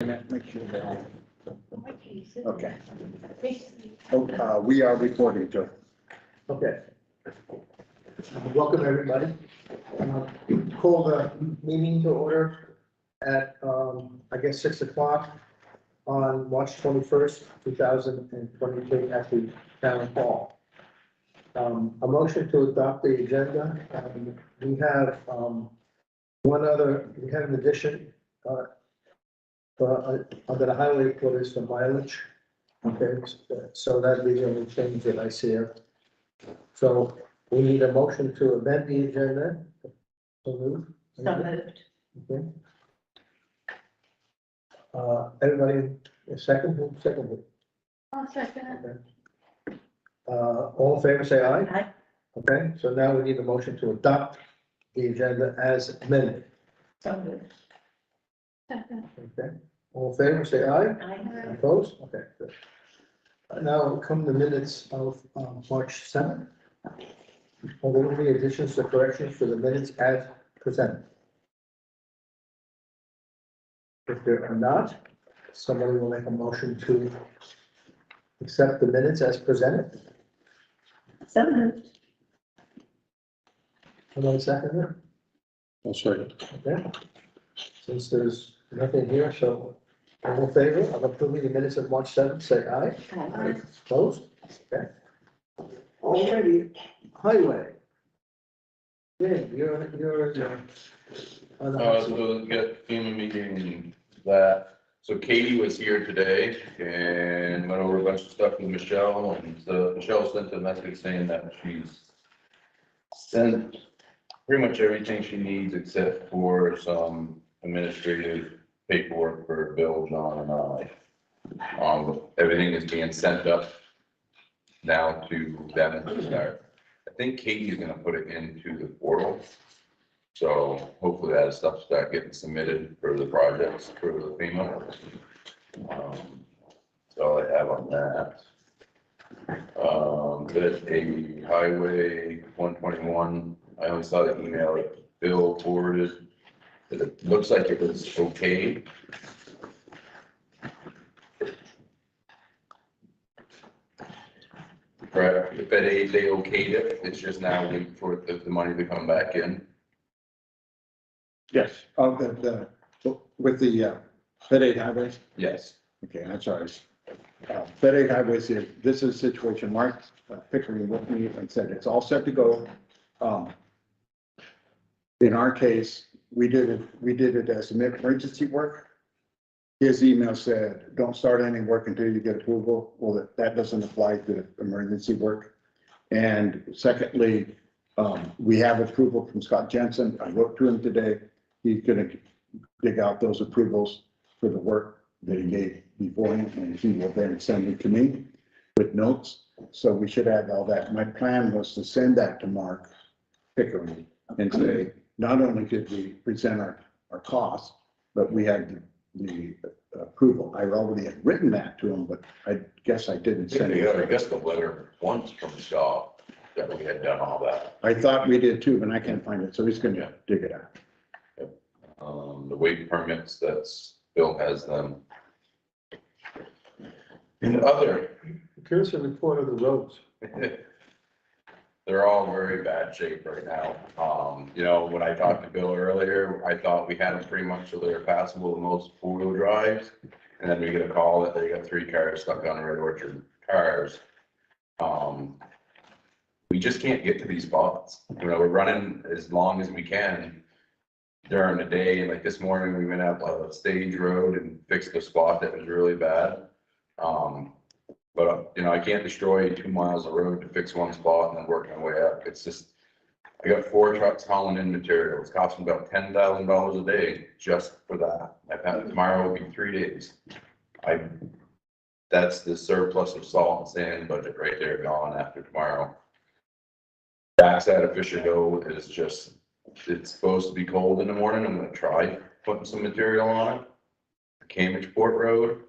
Make sure they're on. Okay. Oh, we are recording, Joe. Okay. Welcome, everybody. Call the meeting to order at, I guess, 6 o'clock on March 21st, 2022 at the town hall. A motion to adopt the agenda. We have we have an addition under the highway reporters for mileage. Okay, so that'd be the only change that I see here. So we need a motion to amend the agenda. So moved. So moved. Okay. Everybody, a second, who seconded? I'll second. Okay. All in favor, say aye. Aye. Okay, so now we need a motion to adopt the agenda as amended. So moved. Second. Okay, all in favor, say aye. Aye. Opposed? Okay, good. Now come the minutes of March 7th. Are there any additions or corrections for the minutes as presented? If there are not, somebody will make a motion to accept the minutes as presented. So moved. Somebody second it? I'll second. Okay. Since there's nothing here, so all in favor of approving the minutes of March 7th, say aye. Aye. Opposed? Okay. Alrighty, highway. Yeah, you're on the- So we got FEMA meeting that, so Katie was here today and went over a bunch of stuff with Michelle, and Michelle sent a message saying that she's sent pretty much everything she needs except for some administrative paperwork for Bill, John and I. Everything is being sent up now to them to start. I think Katie's gonna put it into the portal. So hopefully that stuff start getting submitted for the projects for the FEMA. That's all I have on that. There's a highway 121. I only saw the email that Bill forwarded. But it looks like it was okay. Correct, if they okayed it, it's just now waiting for the money to come back in. Yes, with the Fed Aid highways. Yes. Okay, I'm sorry. Fed Aid highways, this is a situation, Mark Pickering with me and said it's all set to go. In our case, we did it as an emergency work. His email said, don't start any work until you get approval. Well, that doesn't apply to emergency work. And secondly, we have approval from Scott Jensen. I wrote to him today. He's gonna dig out those approvals for the work that he gave beforehand, and he will then send it to me with notes. So we should have all that. My plan was to send that to Mark Pickering and say, not only did we present our costs, but we had the approval. I already had written that to him, but I guess I didn't send I it. guess the letter once from Scott that we had done all that. I thought we did too, but I can't find it, so he's gonna dig it out. The weight permits, that's, Bill has them. And other, Give us a report of the roads. they're all very bad shape right now. You know, when I talked to Bill earlier, I thought we had them pretty much so they're passable to most four-wheel drives. And then we get a call that they got 3 cars stuck on Red Orchard cars. We just can't get to these spots. You know, we're running as long as we can during the day. And like this morning, we went out a stage road and fixed a spot that was really bad. But you know, I can't destroy 2 miles of road to fix one spot and then work my way up. It's just, I got 4 trucks hauling in material. It's costing about $10,000 a day just for that. Tomorrow will be 3 days. That's the surplus of salt and sand budget right there gone after tomorrow. Backside of Fisher Hill is just, it's supposed to be cold in the morning. I'm gonna try putting some material on it. Cambridgeport Road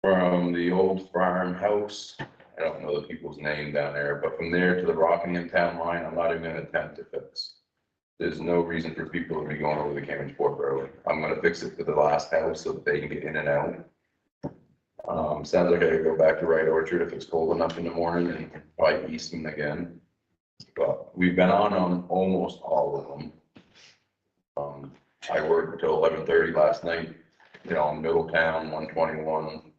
from the old farmhouse. I don't know the people's name down there, but from there to the Rockingham town line, I'm not even gonna attempt to fix. there's no reason for people to be going over the Cambridgeport Road. I'm gonna fix it for the last house so that they can get in and out. Sounds like I gotta go back to Right Orchard if it's cold enough in the morning and probably Easton again. But we've been on almost all of them. I worked until 11:30 last night, on Middletown, 121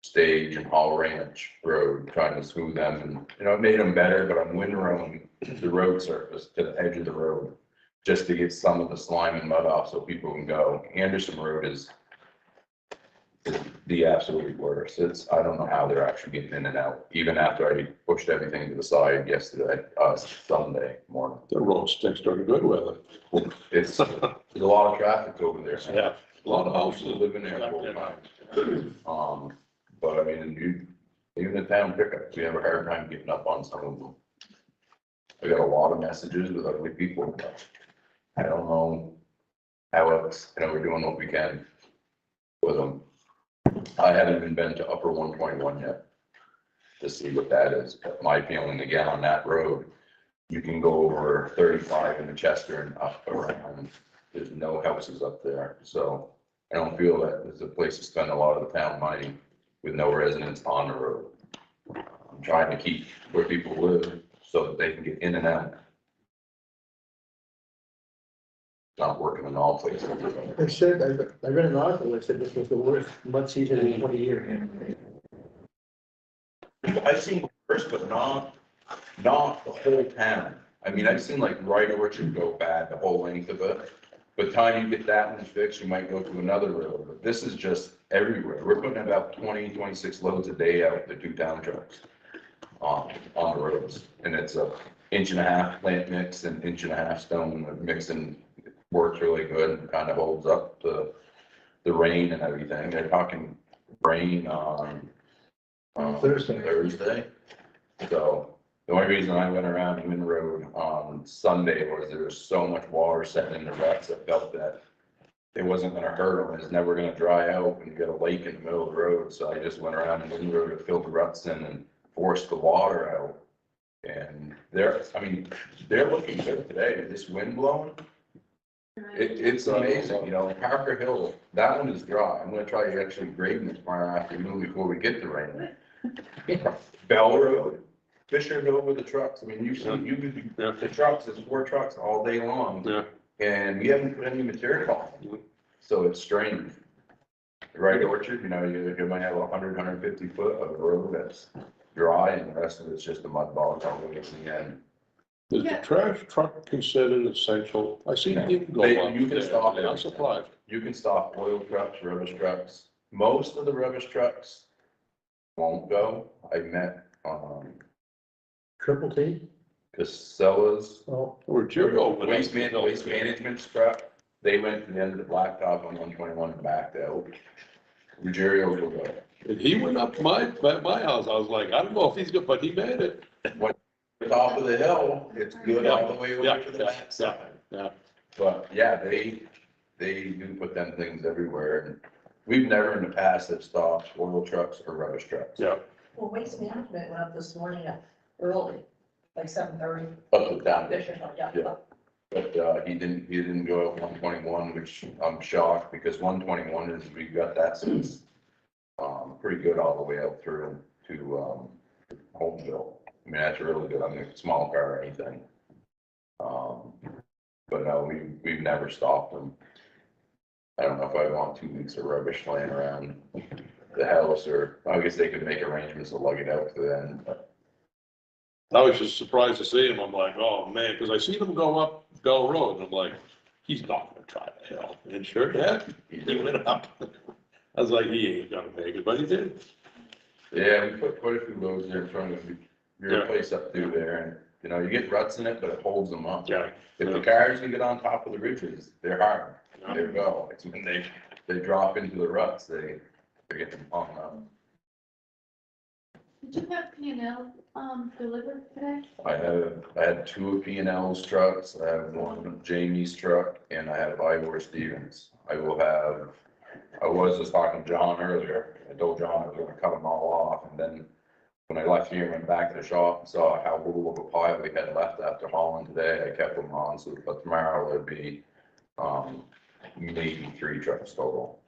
Stage and Hall Ranch Road, trying to smooth them and, it made them better, but I'm windrowing the road surface to the edge of the road just to get some of the slime and mud off so people can go. Anderson Road is the absolute worst. I don't know how they're actually getting in and out, even after I pushed everything to the side yesterday, Sunday morning. The road stinks during good weather. There's a lot of traffic over there. Yeah, a lot of houses. Living there full time. But I mean, even the town pickups, we have a hard time getting up on some of them. I got a lot of messages with ugly people, but I don't know how else, we're doing what we can with them. I haven't even been to upper 121 yet to see what that is, but my feeling again on that road, you can go over 35 into Chester and up around. There's no houses up there, so I don't feel that it's a place to spend a lot of the town money with no residents on the road. I'm trying to keep where people live so that they can get in and out. Not working in all places. They said, I read an article that said this was the worst mud season in 20 years. I've seen worse, but not the whole town. I mean, I've seen like Right Orchard go bad, the whole length of it. By the time you get that one fixed, you might go to another road, but this is just everywhere. We're putting about 20, 26 loads a day out the 2 town trucks on the roads. And it's a 1.5 inch plant mix and 1.5 inch stone mixing. Works really good and kind of holds up to the rain and everything. They're talking rain on Thursday. So the only reason I went around Wind Road on Sunday was there was so much water setting in the ruts. I felt that it wasn't gonna hurt them. It's never gonna dry out and you got a lake in the middle of the road. So I just went around Wind Road to fill the ruts in and force the water out. And they're looking good today. This wind blowing. It's amazing, Parker Hill, that one is dry. I'm gonna try actually grading it tomorrow afternoon before we get the rain. Bell Road, Fisher Hill with the trucks. I mean, the trucks, there's 4 trucks all day long. Yeah. And we haven't put any material on them. So it's strange. Right Orchard, you might have 150 foot of road that's dry and the rest of it's just a mud bog all the way to the end. Is the trash truck considered essential? I see people go up You can there. stop I'm surprised. You can stop oil trucks, rubbish trucks. Most of the rubbish trucks won't go. I met, Triple T? Casella's Oh, Or Jericho. waste management truck. They went to the end of the blacktop on 121 and backed out. Ruggiero will go. And he went up to my house. I was like, I don't know if he's good, but he made it. Top of the hill, it's good all the way over to the back side. Yeah. But yeah, they do put them things everywhere. And we've never in the past have stopped oil trucks or rubbish trucks. Yeah. Well, Waste Management went up this morning early, like 7:30. Up and down. Yeah. But he didn't go up 121, which I'm shocked because 121 is, we got that since pretty good all the way up through to Holmesville. I mean, that's really good. I'm a small car or anything. But no, we've never stopped them. I don't know if I want 2 weeks of rubbish laying around the house, or I guess they could make arrangements to lug it out to them. But I was just surprised to see him. I'm like, oh man, because I seen him go up Bell Road and I'm like, he's not gonna try the hill. And sure, yeah, he went up. I was like, he ain't gonna make it, but he did. yeah, we put quite a few loads there in front of your Yeah. place up through there, and you get ruts in it, but it holds them up. Yeah. If the cars can get on top of the ridges, they're hard. Yeah. They go. It's when they drop into the ruts, they get them hung up. Did you have P&L, delivered today? I had 2 of P&L's trucks, I have 1 of Jamie's truck, and I have Ivor Stevens. I was just talking to John earlier, I told John I was gonna cut them all off, and then when I left here, went back to the shop and saw how little of a pile we had left after hauling today, I kept them on, so, but tomorrow there'd be, maybe 3 trucks total.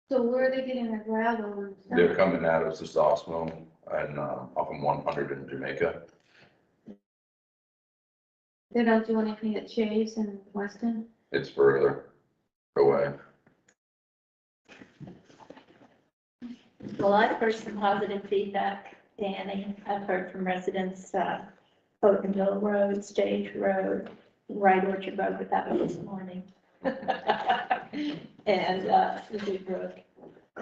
So where are they getting their gravel and stuff? They're coming out of Sosimo and, up in 100 in Jamaica. They don't do anything at Chase and Weston? It's further away. Well, I've heard some positive feedback, Danny. I've heard from residents, Oakenville Road, Stage Road, Right Orchard Road, but that was this morning. And, New Brook,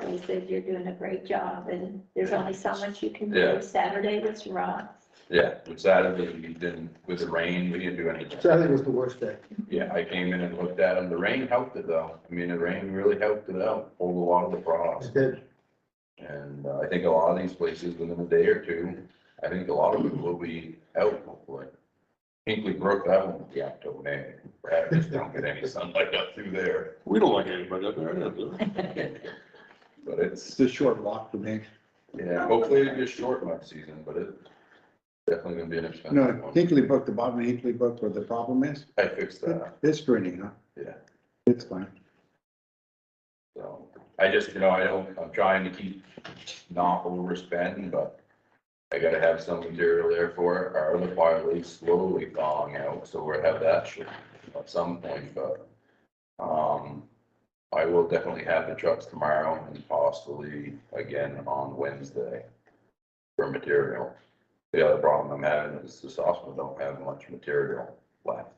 they said you're doing a great job and there's only so much you can Yeah. do. Saturday was rough. Yeah, but Saturday we didn't, with the rain, we didn't do anything. Saturday was the worst day. Yeah, I came in and looked at them. The rain helped it though. I mean, the rain really helped it out, pulled a lot of the frost. It did. And I think a lot of these places within a day or two, I think a lot of it will be out hopefully. Hinkley Brook, that won't be up till May. Brad just don't get any sunlight up through there. We don't like anybody up there, do we? But It's it's, a short walk for me. yeah, hopefully it'll be a short mud season, but it's definitely gonna be an expensive No, one. Hinkley Brook, the bottom of Hinkley Brook where the problem is, I fixed that, it's draining, huh? yeah. It's fine. So I just, I'm trying to keep not overspending, but I gotta have some material there for it. Our other pile is slowly thawing out, so we'll have that shit at some point, but, I will definitely have the trucks tomorrow and possibly again on Wednesday for material. The other problem I'm having is the Sossaman don't have much material left.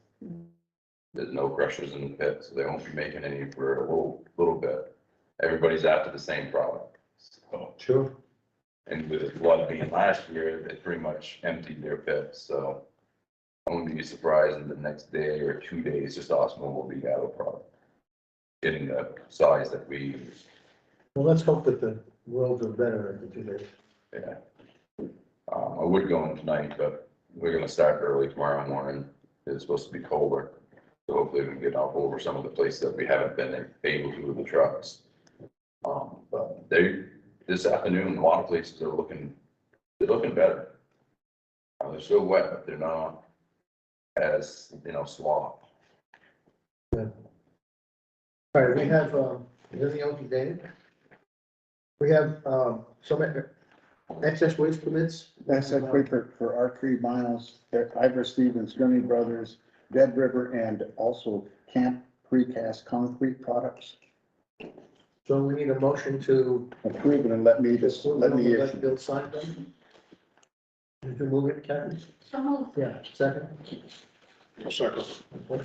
There's no crushers in the pit, so they won't be making any for a little bit. Everybody's after the same product. So, Sure. and with the flood being last year, they pretty much emptied their pits, so I wouldn't be surprised in the next day or 2 days, just Osmo will be out of product. Getting the size that we use, Well, let's hope that the roads are better in the 2 days. yeah. I would go in tonight, but we're gonna start early tomorrow morning. It's supposed to be colder. So hopefully we can get up over some of the places that we haven't been able to with the trucks. But this afternoon, a lot of places are they're looking better. They're still wet, but they're not as, slop. All right, we have, anything else, Dave? We have, some excess waste permits. That's a quicker for our 3 miles, Ivor Stevens, Gurney Brothers, Dead River, and also Camp Precast Concrete Products. So we need a motion to. Approve it and let me issue. Bill sign them. Did you move it, Kevin? So moved. Yeah, second. Circle. All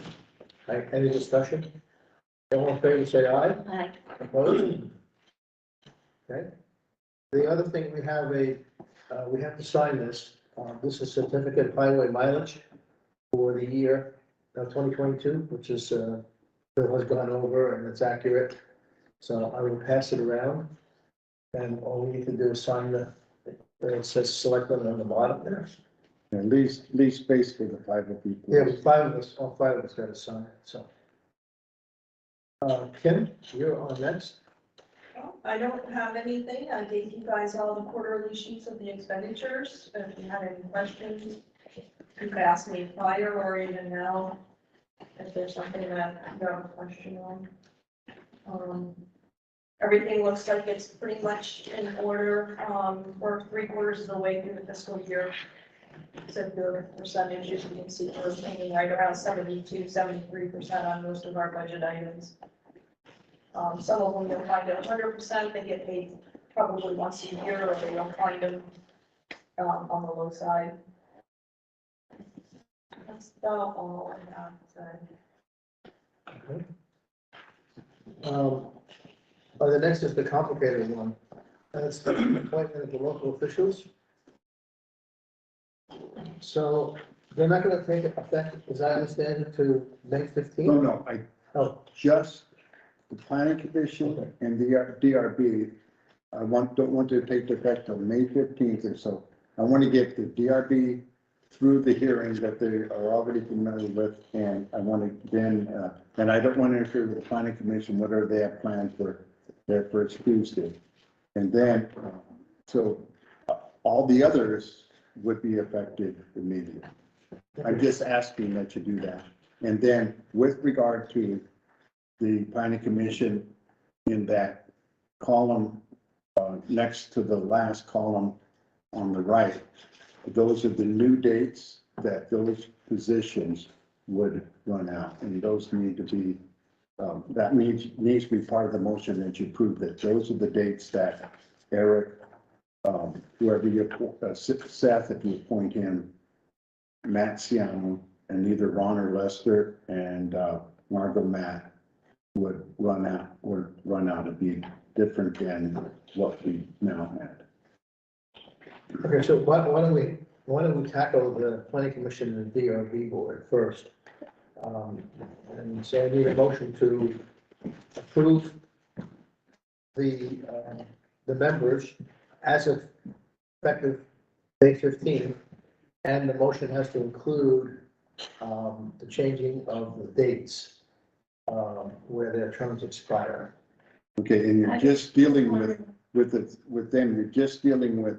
right, any discussion? Everyone in favor, say aye. Like, Opposed? Okay. The other thing, we have to sign this. This is certificate of highway mileage for the year 2022, which is, Bill has gone over and it's accurate. So I will pass it around. And all we need to do is sign it says selectmen on the bottom there. And leave space for the 5 people. Yeah, but 5 of us, all 5 of us got to sign it, so. Kim, you're on next. I don't have anything. I gave you guys all the quarterly sheets of the expenditures. If you had any questions, you could ask me prior or even now, if there's something that you have a question on. Everything looks like it's pretty much in order. We're 3/4 of the way through the fiscal year. So the percentages, you can see we're hanging right around 72-73% on most of our budget items. Some of them you'll find at 100%, they get paid probably once a year, or they don't find them on the low side. That's about all I have to say. The next is the complicated one. That's the appointment of the local officials. So they're not gonna take effect, as I understand it, to May 15th? No, Oh, just the planning commission and the DRB. I don't want to take effect till May 15th or so. I want to get the DRB through the hearings that they are already familiar with, and I want to then, and I don't want to interfere with the planning commission, whatever they have planned for their first Tuesday. And then, so all the others would be effective immediately. I'm just asking that you do that. And then with regard to the planning commission, in that column, next to the last column on the right, those are the new dates that those positions would run out, and those need to be, that needs to be part of the motion that you prove that those are the dates that Eric, whoever you, Seth, if you appoint him, Matt Siano, and either Ron or Lester and Margot Matt would run out to be different than what we now had. Okay, so why don't we tackle the planning commission and the DRB board first? And so I need a motion to approve the members as of effective May 15th, and the motion has to include the changing of the dates where their terms expire. Okay, and you're just dealing with them, you're just dealing with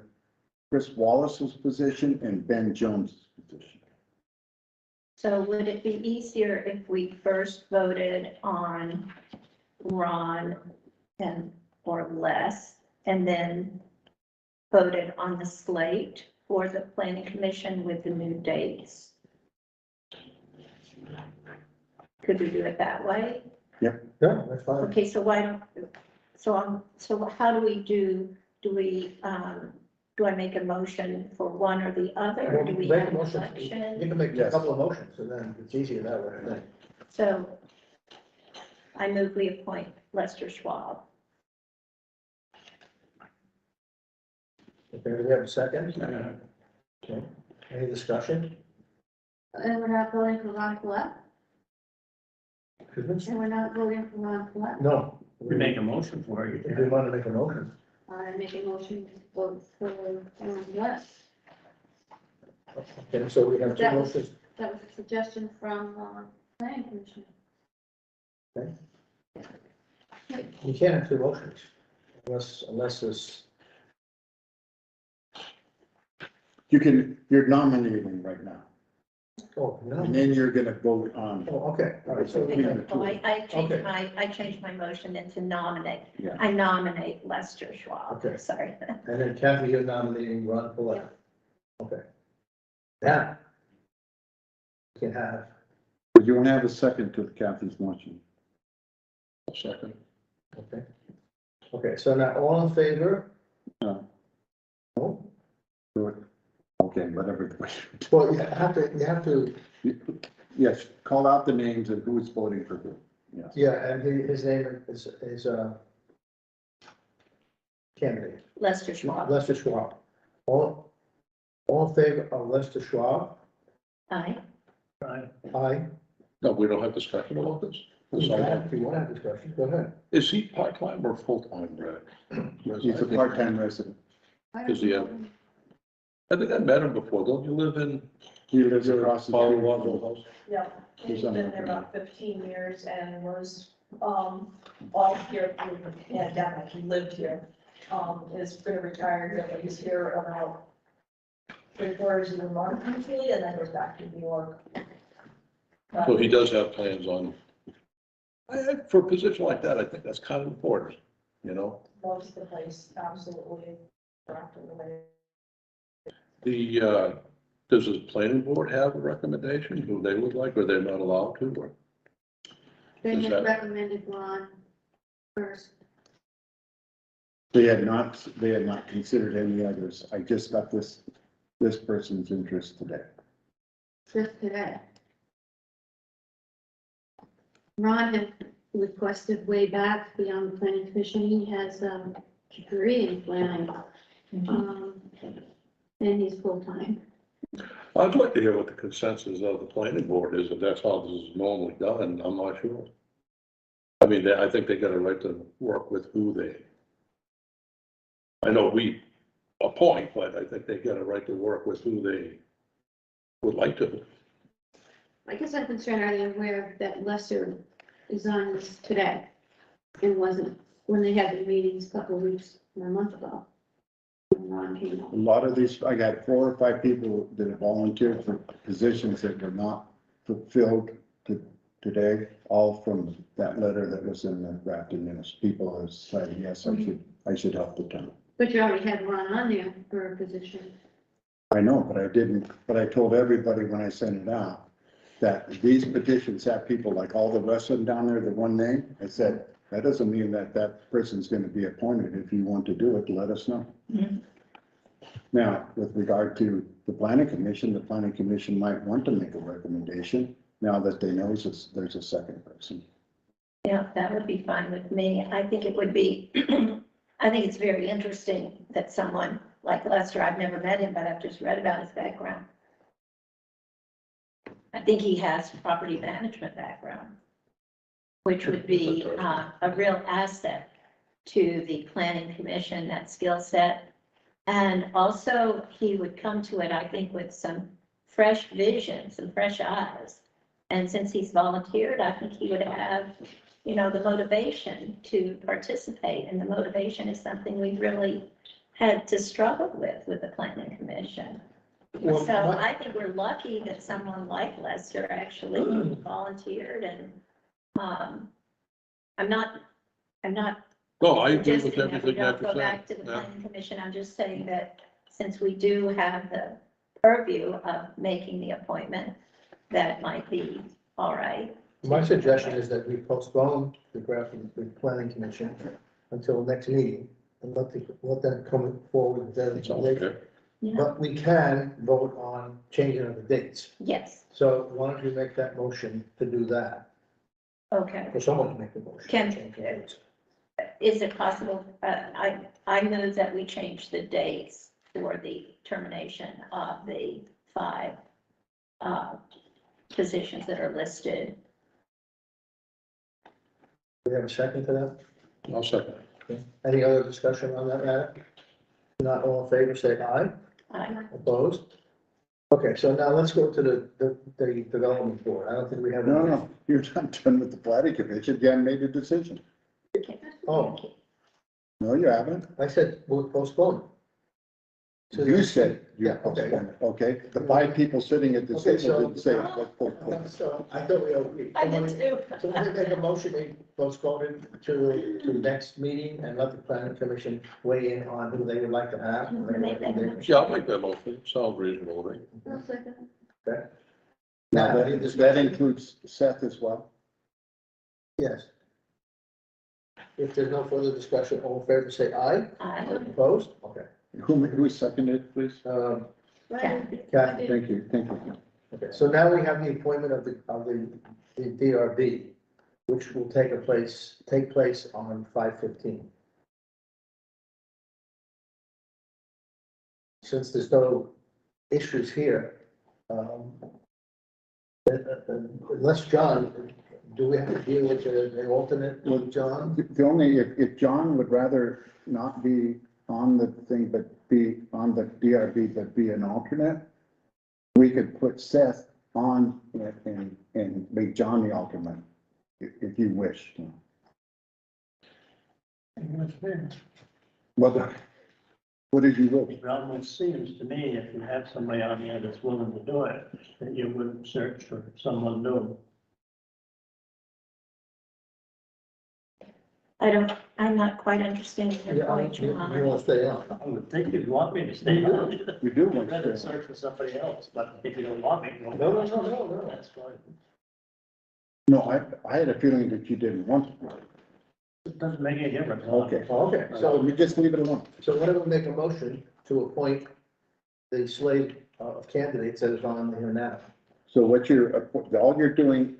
Chris Wallace's position and Ben Jones's position. So would it be easier if we first voted on Ron or Les, and then voted on the slate for the planning commission with the new dates? Could we do it that way? Yeah, that's fine. Okay, so why don't, so how do we do I make a motion for one or the other, or do we Make a have a motion. election? You can make a Yes. couple of motions, and then it's easier that way, I think. So I move we appoint Lester Schwab. Okay, do we have a second? Okay, any discussion? And we're not voting for Ron Collette? Excuse me? And we're not voting for Ron Collette? No. We make a motion for you. If you want to make a motion. I make a motion to vote for Ron Collette. Okay, so we have two That was- motions. That was a suggestion from, planning commission. You can't have two motions unless there's, You're nominating right now, oh, no. and then you're gonna vote on. Oh, okay, all right, so, Okay. Oh, Okay. I changed my motion into nominate. Yeah. I nominate Lester Schwab. Okay. Sorry. and then Kathy, you're nominating Ron Collette. Okay. Yeah. You can have, But you won't have a second to Kathy's motion. Second. okay. Okay, so now all in favor? No. No? Do it. Okay, whatever. Well, you have to, Yes, call out the names and who's voting for who. Yes. yeah, and his name is, candidate, Lester Schwab. Lester Schwab. All in favor of Lester Schwab? Aye. Aye. No, we don't have discussion about this? If you want to have discussion, go ahead. Is he part-time or full-time, Brad? He's a part-time resident. Does he have- I think I met him before. Don't you live in He lives across the Paul street. Waddell's house? Yeah, he's He's on been the- there about 15 years and was, all here through the pandemic, he lived here. Is gonna retire here, but he's here about 3/4 of the month usually, and then goes back to New York. So he does have plans on, for a position like that, I think that's kind of important, you know? Loves the place, absolutely. Grafton, the way. Does the planning board have a recommendation who they would like, or they're not allowed to, or? They Is had that- recommended Ron first. They had not considered any others. I just got this person's interest today. Just today. Ron had requested way back beyond the planning commission, he has a degree in planning. And he's full-time. I'd like to hear what the consensus of the planning board is, if that's how this is normally done, I'm not sure. I mean, I think they got a right to work with who they. I know we appoint, but I think they got a right to work with who they would like to. I guess I'm concerned, are they aware that Lester is on this today? And wasn't, when they had the meetings a couple of weeks or a month ago? Ron came. A lot of these, I got 4 or 5 people that have volunteered for positions that were not fulfilled today, all from that letter that was in the Grafton News. People have said, yes, I should help the town. But you already had Ron on there for a position. I know, but I didn't, but I told everybody when I sent it out that these petitions have people like all the rest of them down there, the one name. I said, that doesn't mean that that person's gonna be appointed. If you want to do it, let us know. Mhm. Now, with regard to the planning commission might want to make a recommendation now that they know there's a second person. Yeah, that would be fine with me. I think it would be, I think it's very interesting that someone like Lester, I've never met him, but I've just read about his background. I think he has property management background, which would be a real asset to the planning commission, that skill set. And also he would come to it, I think, with some fresh vision, some fresh eyes. And since he's volunteered, I think he would have, you know, the motivation to participate. And the motivation is something we really had to struggle with the planning commission. Well, So I think we're lucky that someone like Lester actually volunteered and, I'm not No, I agree with suggesting that we everything that don't you go said. back to the Yeah. planning commission. I'm just saying that since we do have the purview of making the appointment, that it might be all right. My suggestion is that we postpone the Grafton, the planning commission until next meeting and let them come forward with their Sounds recommendation. good. Yeah. But we can vote on changing of the dates. Yes, So why don't you make that motion to do that, okay. or someone to make the motion? to Can- change the dates. Is it possible, I move that we change the dates for the termination of the 5 positions that are listed. Do we have a second to that? I'll second. Any other discussion on that matter? Not all in favor, say aye. Opposed? Okay, so now let's go to the development board. I don't think we have. No, you're not done with the planning commission. You haven't made a decision. Oh. No, you haven't. I said we'll postpone. To the- You said you Yeah, okay. postponed it, okay? The 5 people sitting at the Okay, table so- didn't say, let's postpone. So I thought we agreed. I did too. So we make a motion, we postpone it to next meeting and let the planning commission weigh in on who they would like to have. I'm gonna make that motion. Yeah, I'll make that motion. Sounds reasonable to me. Okay. Now, Now, any that discussion? includes Seth as well. Yes. If there's no further discussion, all in favor, say aye. Aye. Opposed? Okay. Who seconded, please? Kathy, Thank you, thank you. okay, so now we have the appointment of the DRB, which will take place on 5/15. Since there's no issues here, unless John, do we have to deal with the alternate with John? The only, if John would rather not be on the thing, but be on the DRB, but be an alternate, we could put Seth on it and make John the alternate, if you wish. What did you wish? Well, it seems to me if you have somebody on there that's willing to do it, that you wouldn't search for someone new. I'm not quite understanding your Yeah, point, you John. want to stay on? I would think you'd want me to stay on. We do I'd want rather to. search for somebody else, but if you don't want me. No. That's fine. No, I had a feeling that you didn't want to. It doesn't make any difference. Okay. Okay, So so, we just leave it alone. so why don't we make a motion to appoint the slate of candidates that is on here now? So what all you're doing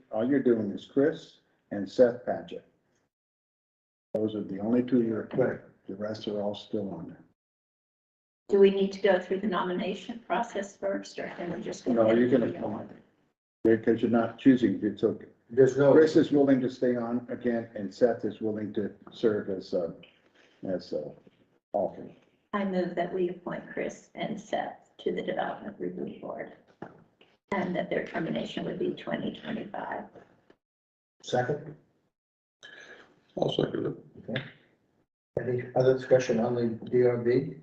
is Chris and Seth Patchett. Those are the only 2 you're, Right. the rest are all still on there. Do we need to go through the nomination process first, or can we just? go No, ahead you can and- appoint. Because you're not choosing, it's okay. There's no. Chris is willing to stay on again, and Seth is willing to serve as alternate. I move that we appoint Chris and Seth to the Development Review Board, and that their termination would be 2025. Second, I'll second it. any other discussion on the DRB?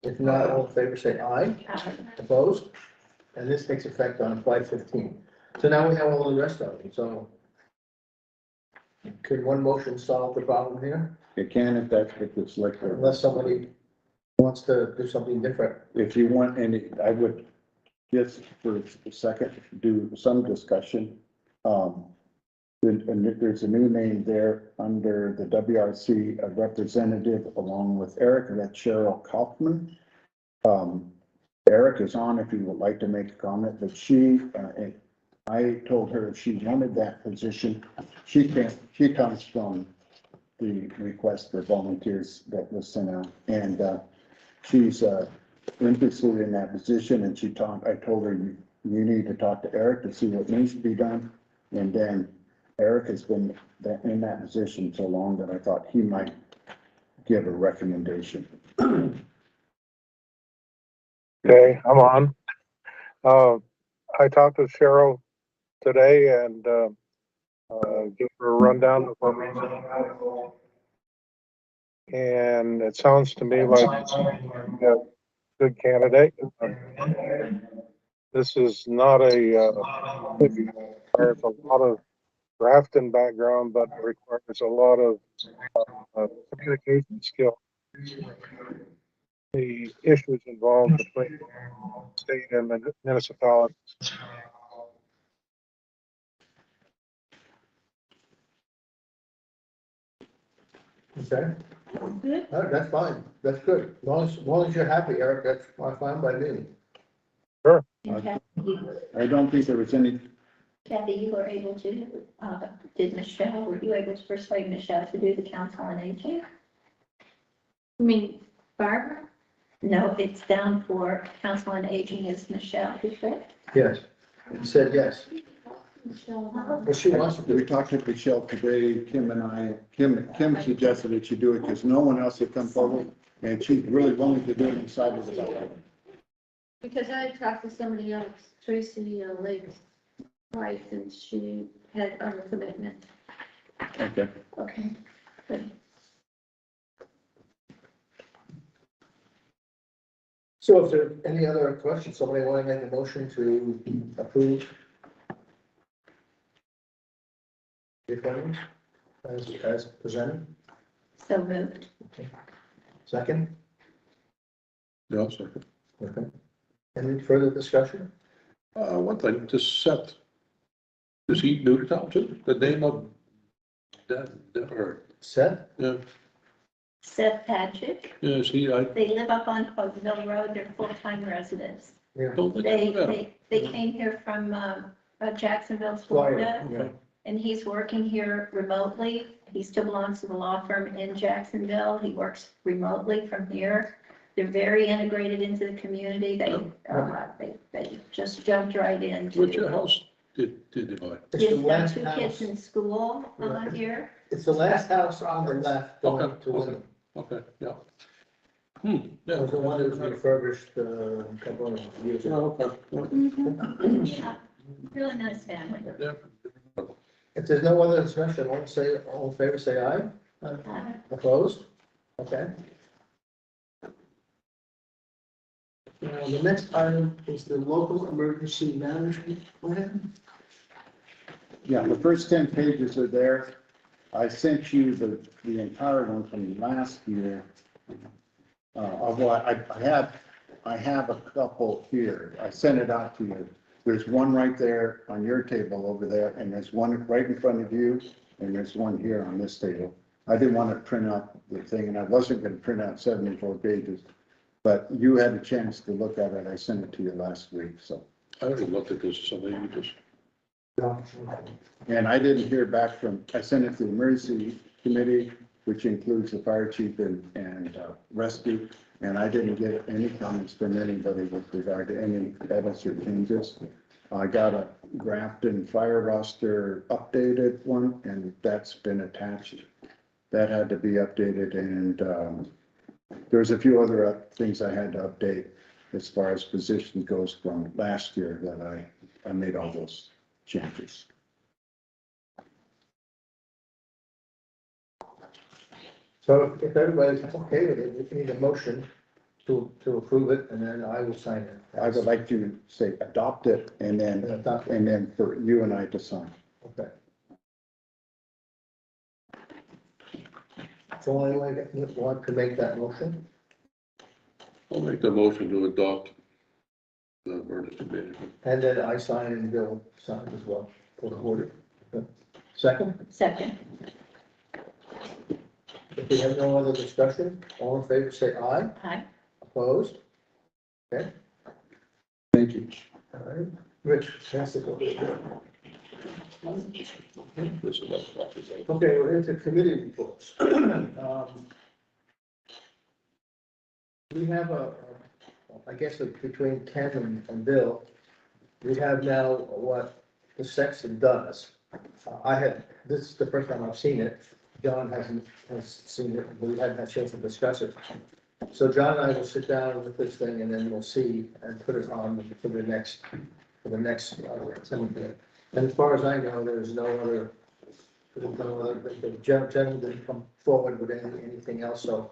If not, all in favor, say aye. Opposed? And this takes effect on 5/15. So now we have all the rest of it, so. Could one motion solve the problem here? It can if that's what it's like. Unless somebody wants to do something different. If you want any, I would just for a second, do some discussion. And there's a new name there under the WRC, a representative along with Eric, and that's Cheryl Kaufman. Eric is on if you would like to make a comment, but I told her if she wanted that position, she comes from the request for volunteers that was sent out, and she's interested in that position, and I told her you need to talk to Eric to see what needs to be done, and then Eric has been in that position so long that I thought he might give a recommendation. Okay, I'm on. I talked to Cheryl today and gave her a rundown of what we did. And it sounds to me like a good candidate. This is not requires a lot of Grafton background, but requires a lot of communication skill. The issues involved between state and the municipalities. Okay? Good. That's fine, that's good. As long as you're happy, Eric, that's fine by me. And I don't think there was any, Kathy, you were able to, were you able to persuade Michelle to do the council on aging? I mean, Barbara? No, it's down for council on aging is Michelle, correct? Yes. He said yes. Michelle, Well, she wants to do we it. talked to Michelle today, Kim suggested that you do it because no one else had come forward, and she's really willing to do it inside of the. because I talked to somebody else, Tracy Lake's wife, and she had other commitment. Okay. Okay, good. So if there are any other questions, somebody want to make a motion to approve the appointment as presented? So moved. Second? No, second. Okay. Any further discussion? One thing, just Seth. Is he new to town too? The name of that, or, Seth? yeah, Seth Patrick, yeah, is he, I they live up on Pleasantville Road, they're full-time residents. Yeah. don't think I know that. They came here from Jacksonville, Florida, Florida, and he's working here remotely. He still belongs to the law firm in Jacksonville. He works remotely from here. They're very integrated into the community. They just jumped right into. Which house did they buy? It's He's the got last two house. kids in school Yeah. here. It's the last house on the left going Okay, to Wyndham. Okay, yeah. It Yeah. was the one that was refurbished a couple of years ago. Oh, okay. Yeah, really nice family. Yeah. If there's no other discussion, all in favor, say aye. Opposed? Okay. The next item is the local emergency management plan. Yeah, the first 10 pages are there. I sent you the entire one from last year. Although I have a couple here. I sent it out to you. There's one right there on your table over there, and there's one right in front of you, and there's one here on this table. I didn't want to print out the thing, and I wasn't going to print out 74 pages, but you had a chance to look at it. I sent it to you last week, so. I already looked at this, so maybe you just, And I didn't hear back I sent it to the emergency committee, which includes the fire chief and rescue. And I didn't get any comments from anybody with regard to any edits or changes. I got a Grafton fire roster updated one, and that's been attached. That had to be updated, and there's a few other things I had to update as far as position goes from last year that I made all those changes. So if everybody's okay with it, we need a motion to approve it, and then I will sign it. I would like to say adopt it and And then, adopt it. and then for you and I to sign. Okay. So anyone want to make that motion? I'll make the motion to adopt the emergency management. And then I sign and Bill sign as well for the order. Second, Second. if we have no other discussion, all in favor, say aye. Aye. Opposed? Okay, Thank you. all right. Rich, pass it over. This is what the office is. Okay, we're into committee reports. We have I guess between Ken and Bill, we have now what the section does. This is the first time I've seen it. John has seen it, we hadn't had a chance to discuss it. So John and I will sit down with this thing and then we'll see and put it on for the next cemetery. And as far as I know, there's no other, the gentleman didn't come forward with anything else, so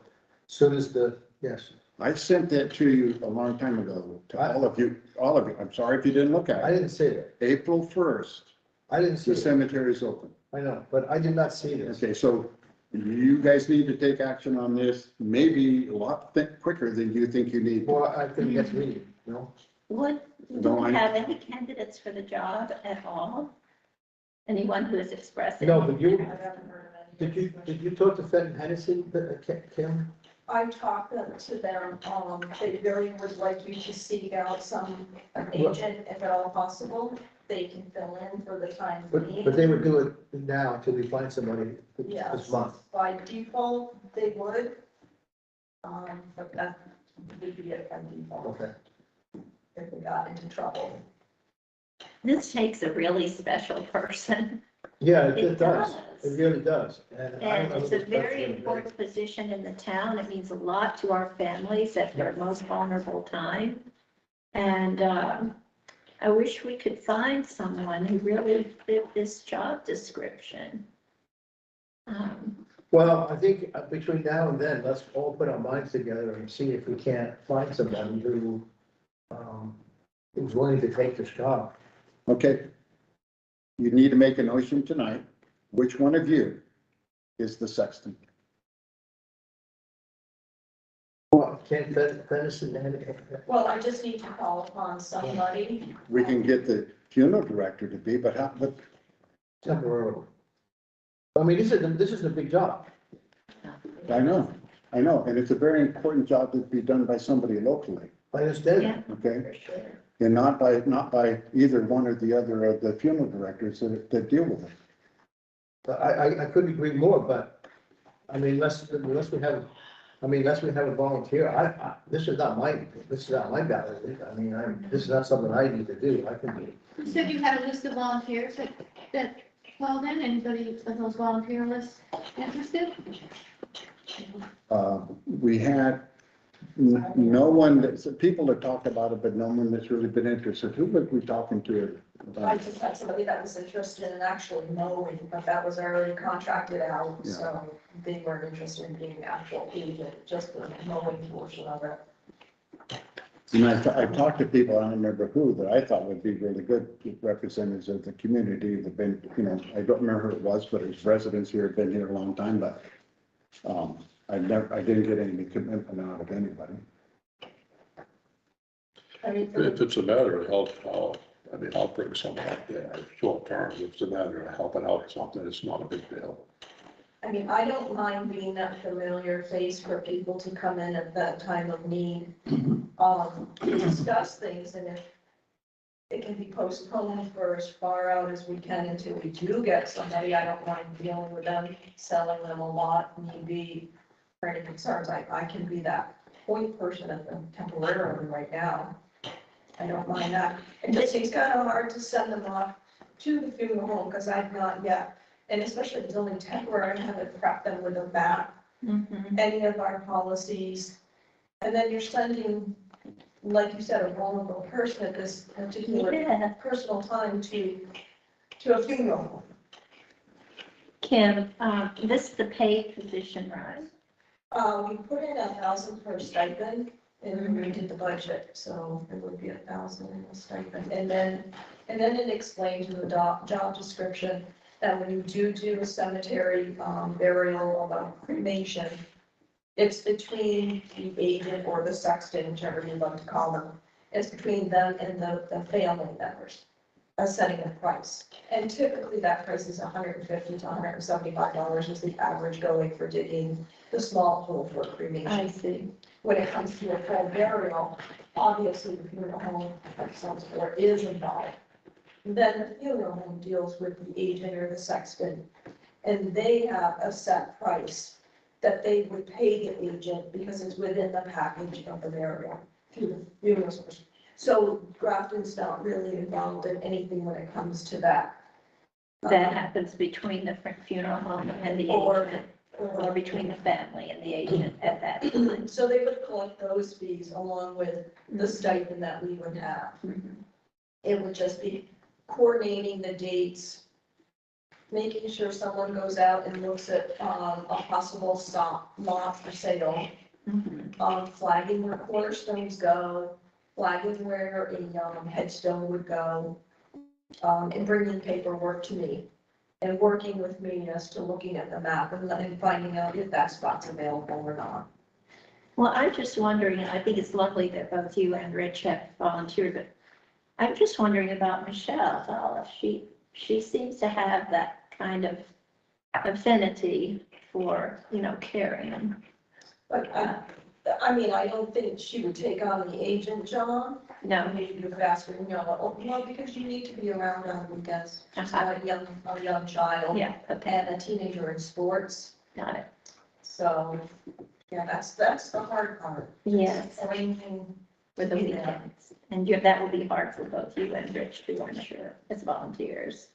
as soon as yes. I sent that to you a long time ago, to all of you. I'm sorry if you didn't look I at it. didn't see that. April 1st, I didn't see the it. cemetery is open. I know, but I did not see this. Okay, so you guys need to take action on this, maybe a lot quicker than you think you need. Well, I think that's me, you know? Would No, we I- have any candidates for the job at all? Anyone who has expressed? No, any- but you, I haven't heard of any. did you talk to Fenton Hennessy, Kim? I talked to them, they really would like you to seek out an agent, if at all possible. They can fill in for the time being. But they would do it now until we find somebody this Yes, month. by default, they would. But that would be it by default Okay. if we got into trouble. This takes a really special person, Yeah, It it does. does. It really does. and it's a very important position in the town. It means a lot to our families at their most vulnerable time. And I wish we could find someone who really fit this job description. Well, I think between now and then, let's all put our minds together and see if we can't find somebody who's willing to take this job. Okay. You need to make a motion tonight. Which one of you is the sexton? Well, can't Fenton, Well, I just need to call upon somebody. We can get the funeral director to be, but how, but temporarily. I mean, this is a big job. I know, and it's a very important job to be done by somebody locally, I understand Yeah, that. okay? for sure. And not by either one or the other of the funeral directors that deal with it. But I couldn't agree more, but, I mean, unless we have a volunteer, this is not my ballot. I mean, this is not something I need to do. I can do. You said you had a list of volunteers that called in, anybody of those volunteer lists interested? We had no one people that talked about it, but no one that's really been interested. Who were we talking to I about? just had somebody that was interested in actually mowing, but that was already contracted out, Yeah. so they weren't interested in being the actual agent, just the mowing portion of it. And I've talked to people, I don't remember who, that I thought would be really good representatives of the community that have been, I don't remember who it was, but it was residents here, have been here a long time, but I didn't get any commitment out of anybody. I mean, If it's a matter of I'll bring someone up there, short term, if it's a matter of helping out or something, it's not a big deal. I don't mind being that familiar face for people to come in at that time of need, discuss things, and if it can be postponed for as far out as we can until we do get somebody, I don't mind dealing with them, selling them a lot, need be, for any concerns, I can be that point person at them temporarily right now. I don't mind that. It just seems kind of hard to send them off to the funeral home, because I've not yet. And especially if it's only temporary, I haven't prepped them with a map, Mhm. any of our policies. And then you're sending, like you said, a vulnerable person at this particular Yeah. personal time to a funeral home. Kim, this is the paid position, right? We put in 1,000 per stipend, and then we did the budget, so it would be 1,000 in the stipend. And then it explained in the job description that when you do a cemetery burial of a cremation, it's between the agent or the sexton, whichever you like to call them. It's between them and the family members, setting the price. And typically that price is $150 to $175 is the average going for digging the small hole for cremation. I see. When it comes to a full burial, obviously the funeral home of some sort is involved. Then the funeral home deals with the agent or the sexton, and they have a set price that they would pay the agent because it's within the package of the burial through the funeral service. So Grafton's not really involved in anything when it comes to that. That happens between the funeral home and the agent, or between the family and the agent at that time. So they would collect those fees along with the stipend that we would have. It would just be coordinating the dates, making sure someone goes out and looks at a possible lot for sale, flagging where cornerstones go, flagging where a headstone would go, and bringing paperwork to me, and working with me as to looking at the map and finding out if that spot's available or not. Well, I'm just wondering, I think it's lovely that both you and Rich have volunteered, but I'm just wondering about Michelle Hollis. She seems to have that kind of affinity for, caring. But I mean, I don't think she would take on the agent job. No. Maybe you could ask her, well, because you need to be around on weekends. She's got a young child. Yeah, okay, And a teenager in sports. got it. So, yeah, that's the hard part. Yes, Arranging for the weekends. And that will be hard for both you and Rich to, I'm sure, as volunteers.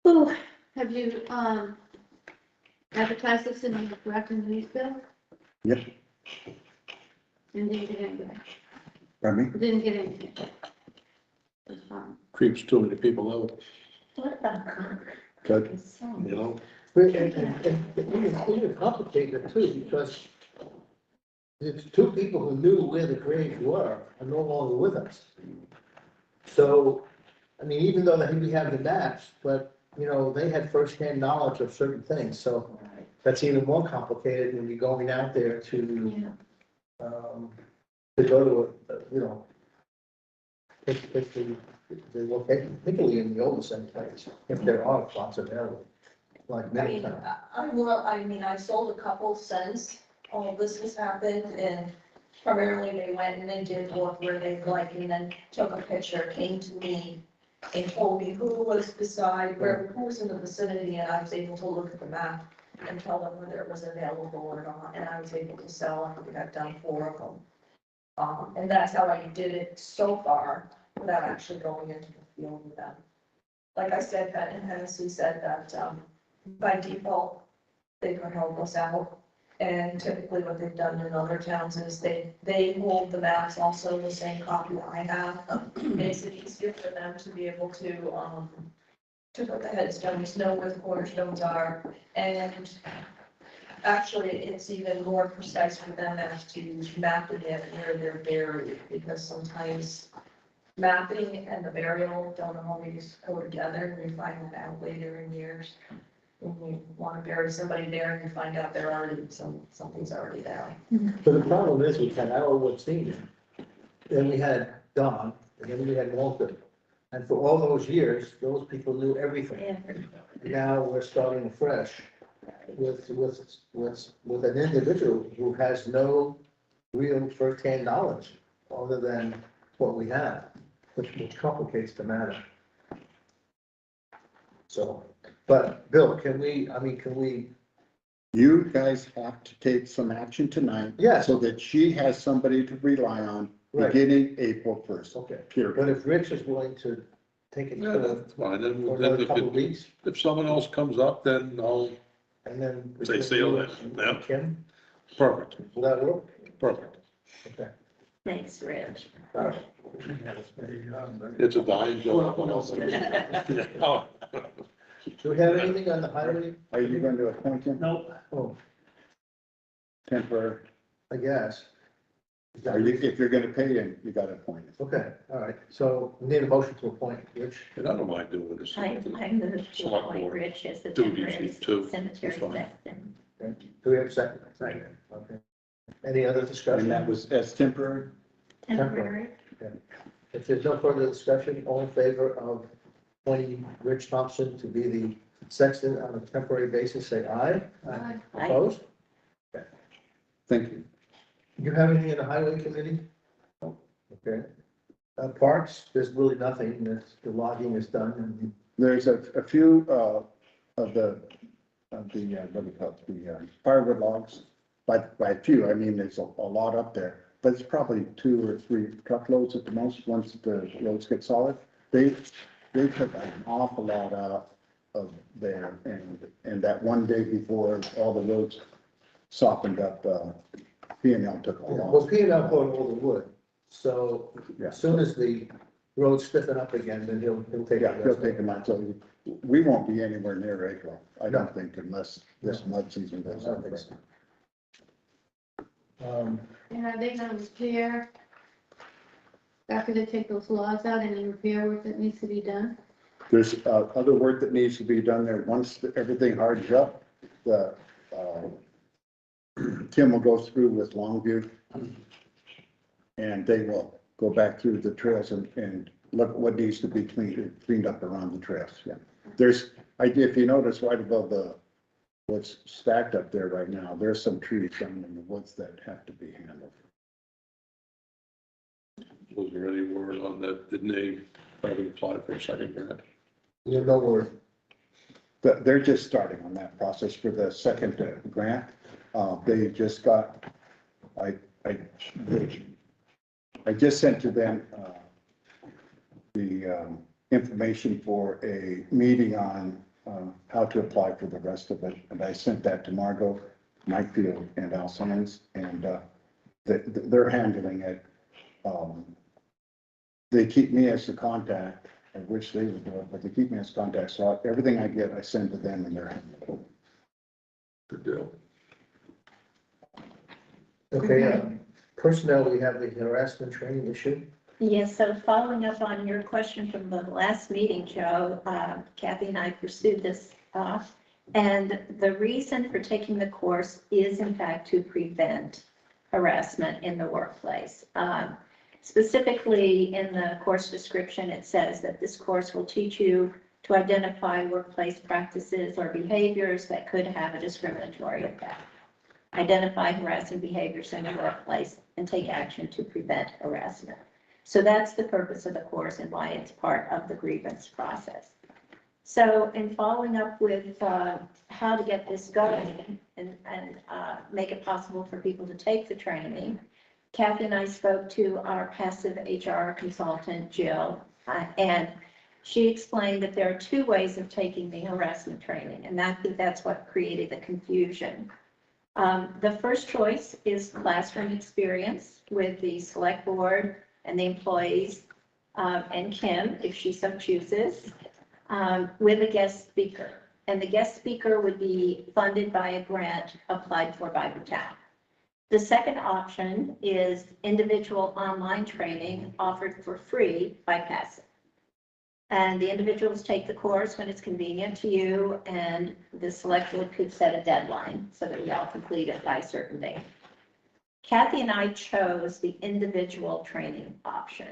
Ooh, have you, advertised this in the Grafton News Bill? Yes, And didn't get anything? pardon me? Didn't get anything? That's fine. Creeps too many people out, What about Concord? Good. It's so- you know? And even complicated too, because it's two people who knew where the graves were are no longer with us. So, I mean, even though we have the maps, but, they had firsthand knowledge of certain things, so that's even more complicated when you're going out there to, Yeah, to go to, pick the location, particularly in the older cemeteries, if there are plots available, like I many mean, times. I sold a couple since all this has happened, and primarily they went and they did look where they'd like, and then took a picture, came to me and told me who was beside, who was in the vicinity, and I was able to look at the map and tell them whether it was available or not, and I was able to sell, I think I've done 4 of them. And that's how I did it so far, without actually going into the field with them. Like I said, Pat and Hennessy said that, by default, they could help us out. And typically what they've done in other towns is they hold the maps also the same copy I have. Makes it easier for them to be able to put the headstones, know where the cornerstones are. And actually, it's even more precise for them as to mapping it where they're buried, because sometimes mapping and the burial don't always go together, and you find that out later in years. When you want to bury somebody there and you find out they're already, something's already there. But the problem is, we had our Wood Senior, then we had Don, and then we had Walter. And for all those years, those people knew everything. Now we're starting afresh with an individual who has no real first-hand knowledge other than what we have, which complicates the matter. So, but Bill, can we, You guys have to take some action tonight. Yes. So that she has somebody to rely on Right. beginning April 1st. okay, Period. but if Rich is willing to take it Yeah, for that's fine, then, for then another couple of weeks, if someone else comes up, then I'll, and then. Say seal it, yeah. Kim, perfect, will that work? perfect. Okay. thanks, Rich. All right. It's a dying job. What else? Oh, Do we have anything on the highway? Are you going to appoint him Nope. Oh, temporary? I guess. Is that- Or you, if you're gonna pay him, you gotta appoint him. Okay, all right, so we need a motion to appoint Rich. And I don't mind doing this. I moved to Select appoint board. Rich as the Duties, temporary too. cemetery That's fine. sexton. Do we have a second? Second. Okay. Any other discussion? And that was as temporary? Temporary. If there's no further discussion, all in favor of appointing Rich Thompson to be the sexton on a temporary basis, say aye. Aye. Opposed? Thank you. You have anything in the highway committee? Okay. Parks, there's really nothing, the logging is done, and There's a few, of the, what do you call it, the firewood logs. By a few, I mean, there's a lot up there, but it's probably 2 or 3 truckloads at the most, once the roads get solid. They took an awful lot out of there, and that one day before all the roads softened up, P&L took a well, lot. P and L put all the wood, so Yeah. as soon as the roads stiffen up again, then he'll take. Yeah, the he'll rest. take them out, so we won't be anywhere near April, I don't think, unless this mud season goes I on. don't think so. And are they gonna repair? After they take those logs out, any repair work that needs to be done? There's other work that needs to be done there. Once everything hardens up, the, Tim will go through with Longview. And they will go back through the trails and look at what needs to be cleaned up around the trails, yeah. If you notice right above what's stacked up there right now, there's some trees down in the woods that have to be handled. Was there any word on that? Didn't they probably apply for a second grant? You know where, They're just starting on that process for the second grant. They just got, I just sent to them, the, information for a meeting on, how to apply for the rest of it. And I sent that to Margot, Mikefield, and Al Simmons, and, they're handling it. They keep me as the contact, I wish they would do it, but they keep me as contact, so everything I get, I send to them, and they're handling it. Good deal. okay, personnel, we have the harassment training issue. Yes, so following up on your question from the last meeting, Joe, Kathy and I pursued this, and the reason for taking the course is in fact to prevent harassment in the workplace. Specifically in the course description, it says that this course will teach you to identify workplace practices or behaviors that could have a discriminatory effect, identify harassing behaviors in the workplace, and take action to prevent harassment. So that's the purpose of the course and why it's part of the grievance process. So in following up with how to get this going and make it possible for people to take the training, Kathy and I spoke to our passive HR consultant, Jill, and she explained that there are 2 ways of taking the harassment training, and that's what created the confusion. The first choice is classroom experience with the select board and the employees, and Kim, if she so chooses, with a guest speaker. And the guest speaker would be funded by a grant applied for by the town. The second option is individual online training offered for free by Passive. And the individuals take the course when it's convenient to you, and the select board could set a deadline so that we all complete it by a certain date. Kathy and I chose the individual training option.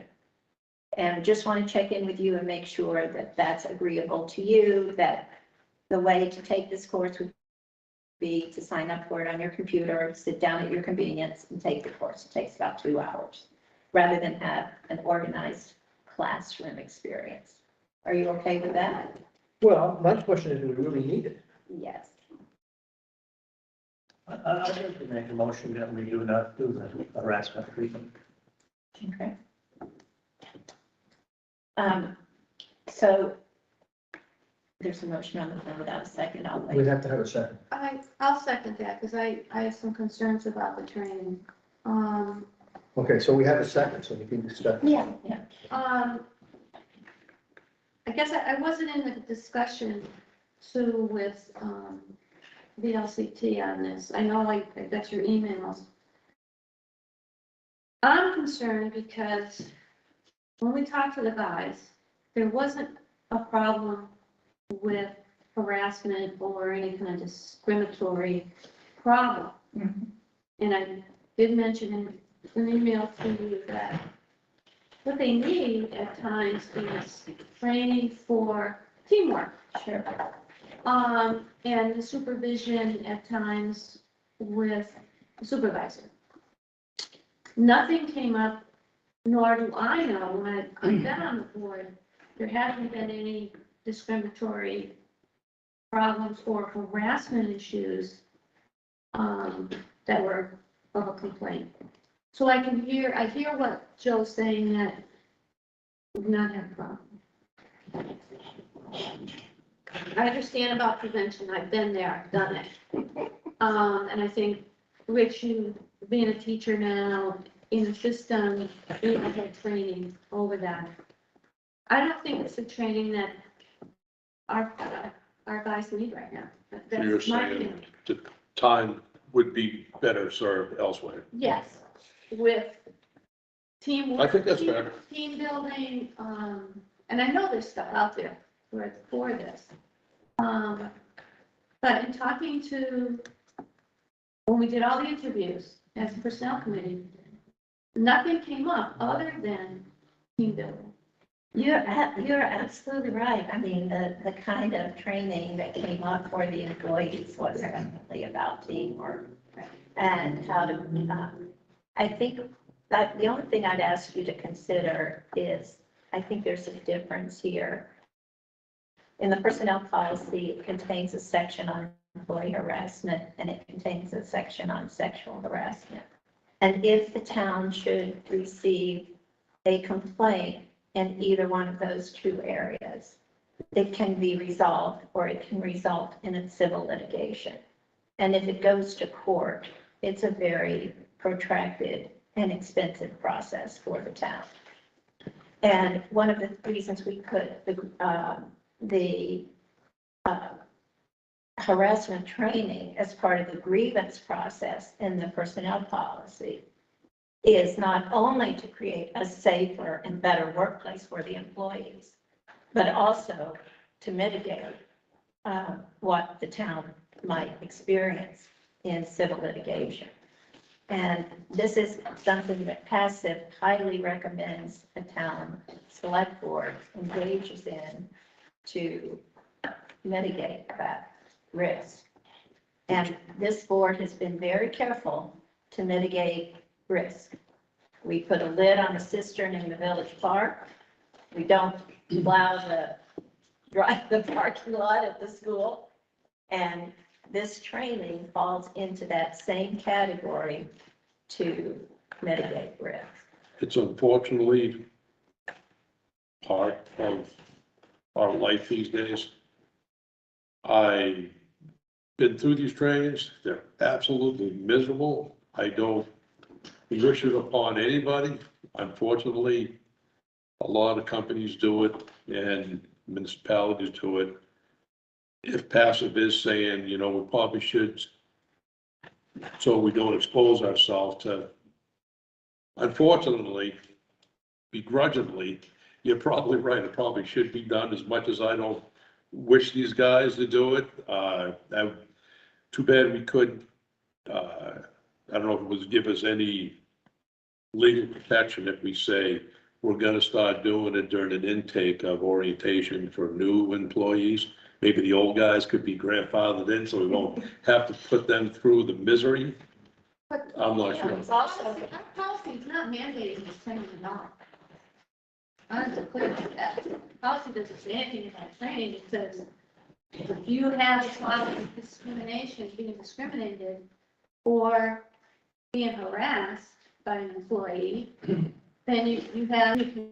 And just want to check in with you and make sure that that's agreeable to you, that the way to take this course would be to sign up for it on your computer, sit down at your convenience and take the course. It takes about 2 hours, rather than have an organized classroom experience. Are you okay with that? Well, my question is, do we really need it? Yes. I'd like to make a motion that we do not do the harassment treatment. Okay. So there's a motion on the floor without a second. I'll We'd wait. have to have a second. I'll second that, because I have some concerns about the training. Okay, so we have a second, so we can discuss. Yeah. I guess I wasn't in the discussion too with, VLCT on this. I know I got your emails. I'm concerned because when we talked to the guys, there wasn't a problem with harassment or any kind of discriminatory problem. And I did mention in an email to you that what they need at times is training for teamwork. Sure. And the supervision at times with the supervisor. Nothing came up, nor do I know, when I've been on the board, there haven't been any discriminatory problems or harassment issues that were of a complaint. So I hear what Joe's saying, that we've not had a problem. I understand about prevention, I've been there, I've done it. And I think, Rich, you being a teacher now in the system, you have had training over that. I don't think it's the training that our guys need right now. So you're That's my saying opinion. the time would be better served elsewhere. Yes, with teamwork. I think that's fair. Team building, and I know there's stuff out there for this. But in talking to, when we did all the interviews as a personnel committee, nothing came up other than team building. You're absolutely right. I mean, the kind of training that came up for the employees was definitely about teamwork and how to, I think that the only thing I'd ask you to consider is, I think there's a difference here. In the personnel policy, it contains a section on employee harassment and it contains a section on sexual harassment. And if the town should receive a complaint in either one of those two areas, it can be resolved or it can result in a civil litigation. And if it goes to court, it's a very protracted and expensive process for the town. And one of the reasons we put the harassment training as part of the grievance process in the personnel policy is not only to create a safer and better workplace for the employees, but also to mitigate what the town might experience in civil litigation. And this is something that PASSIV highly recommends a town select board engages in to mitigate that risk. And this board has been very careful to mitigate risk. We put a lid on the cistern in the village park. We don't allow drive the parking lot at the school. And this training falls into that same category to mitigate risk. It's unfortunately part of our life these days. I've been through these trainings. They're absolutely miserable. I don't wish it upon anybody. Unfortunately, a lot of companies do it and municipalities do it. If PASSIV is saying, you know, we probably should, so we don't expose ourselves to, unfortunately, begrudgingly, you're probably right, it probably should be done, as much as I don't wish these guys to do it. Too bad we couldn't, I don't know if it would give us any legal protection if we say we're gonna start doing it during an intake of orientation for new employees. Maybe the old guys could be grandfathered in, so we won't have to put them through the misery. But I'm not sure. it's also, our policy is not mandating this training at all. I have to clear that. Policy doesn't say anything about training. It says, if you have a problem with discrimination, being discriminated, or being harassed by an employee, then you can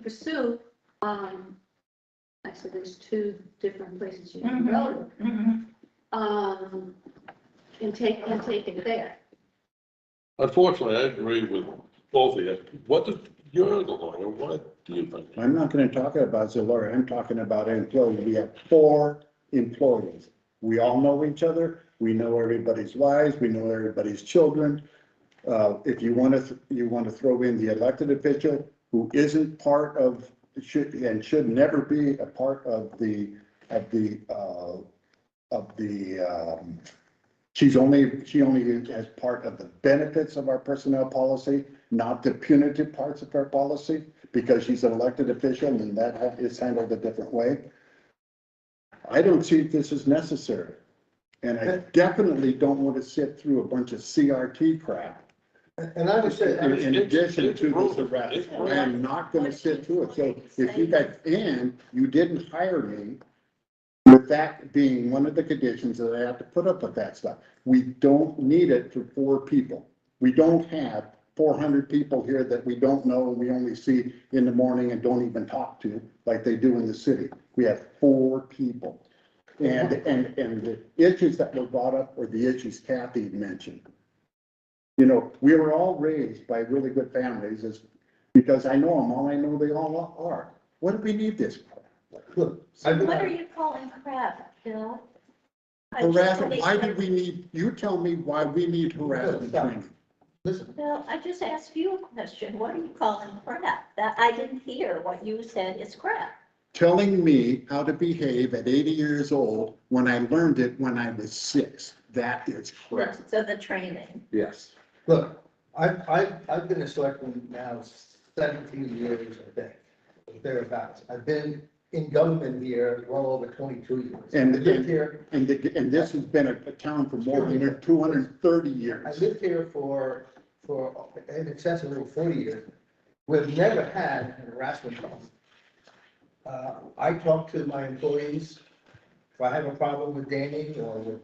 pursue, actually, there's two different places you can go, and take it there. Unfortunately, I agree with both of you. You're the lawyer, what do you think? I'm not gonna talk about the lawyer, I'm talking about employees. We have 4 employees. We all know each other, we know everybody's wives, we know everybody's children. If you want to throw in the elected official who isn't part of, should never be a part of the, she only is as part of the benefits of our personnel policy, not the punitive parts of our policy, because she's an elected official and that is handled a different way. I don't see this as necessary. And I definitely don't want to sit through a bunch of CRT crap. And I would say. In addition to this harassment, I am not gonna sit through it. So if you guys, and you didn't hire me with that being one of the conditions that I have to put up with that stuff. We don't need it for 4 people. We don't have 400 people here that we don't know and we only see in the morning and don't even talk to like they do in the city. We have 4 people. And the issues that were brought up were the issues Kathy mentioned. You know, we were all raised by really good families because I know them all, I know they all are. What do we need this for? Look, So what are you calling crap, Bill? Harassment, why do we need, you tell me why we need harassment training. listen, Bill, I just asked you a question. What are you calling crap? That, I didn't hear what you said is crap. Telling me how to behave at 80 years old when I learned it when I was 6. That is correct. So the training. Yes. look, I've been a selectman now 17 years, I think, thereabouts. I've been in government here well over 22 years. And, I lived here, and this has been a town for more than 230 I years. lived here for in excess of over 40 years. We've never had an harassment problem. I talk to my employees. If I have a problem with Danny or with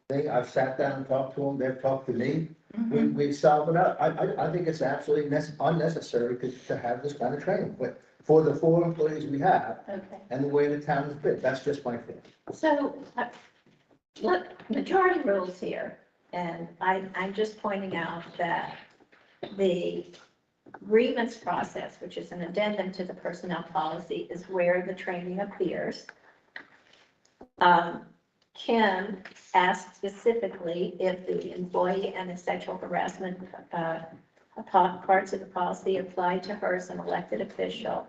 thing, I've sat down and talked to them, they've talked to me. We solve it out. I think it's absolutely unnecessary to have this kind of training, but for the 4 employees we have Okay. and the way the town is built, that's just my feeling. So, look, majority rules here, and I'm just pointing out that the grievance process, which is an addendum to the personnel policy, is where the training appears. Kim asked specifically if the employee and the sexual harassment parts of the policy apply to her as an elected official.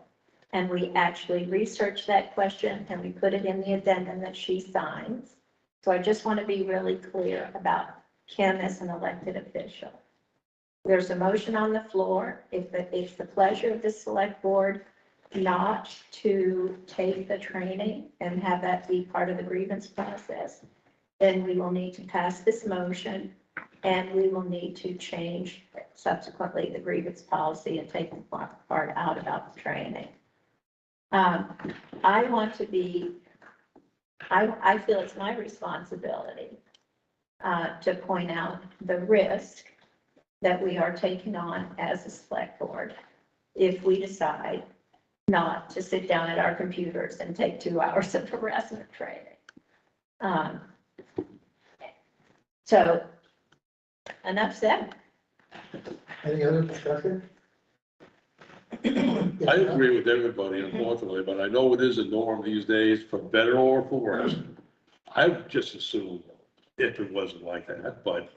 And we actually researched that question and we put it in the addendum that she signs. So I just want to be really clear about Kim as an elected official. There's a motion on the floor. If it's the pleasure of the select board not to take the training and have that be part of the grievance process, then we will need to pass this motion and we will need to change subsequently the grievance policy and take the part out about the training. I want to be, I feel it's my responsibility to point out the risk that we are taking on as a select board if we decide not to sit down at our computers and take 2 hours of harassment training. So, enough said. Any other discussion? I agree with everybody, unfortunately, but I know it is a norm these days, for better or for worse. I would just assume if it wasn't like that, but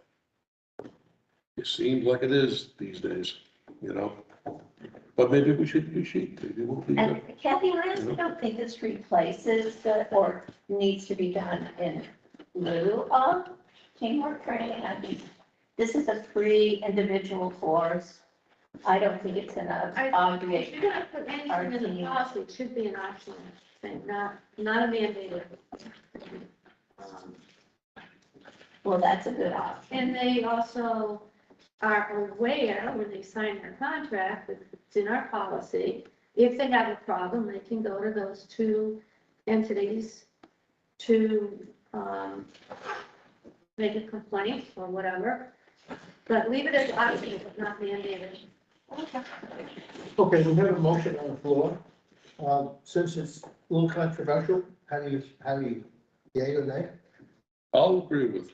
it seems like it is these days, you know? But maybe we should use sheet, maybe we'll be. And Kathy, I honestly don't think this replaces or needs to be done in lieu of teamwork training. I think this is a free individual course. I don't think it's enough. If you're gonna put anything in the policy, it should be an optional thing, not a mandated. Well, that's a good option. And they also are aware when they sign their contract, that it's in our policy, if they have a problem, they can go to those 2 entities to, make a complaint or whatever. But leave it as optional, but not mandated. Okay, we have a motion on the floor. Since it's a little controversial, how do you, yea or nay? I'll agree with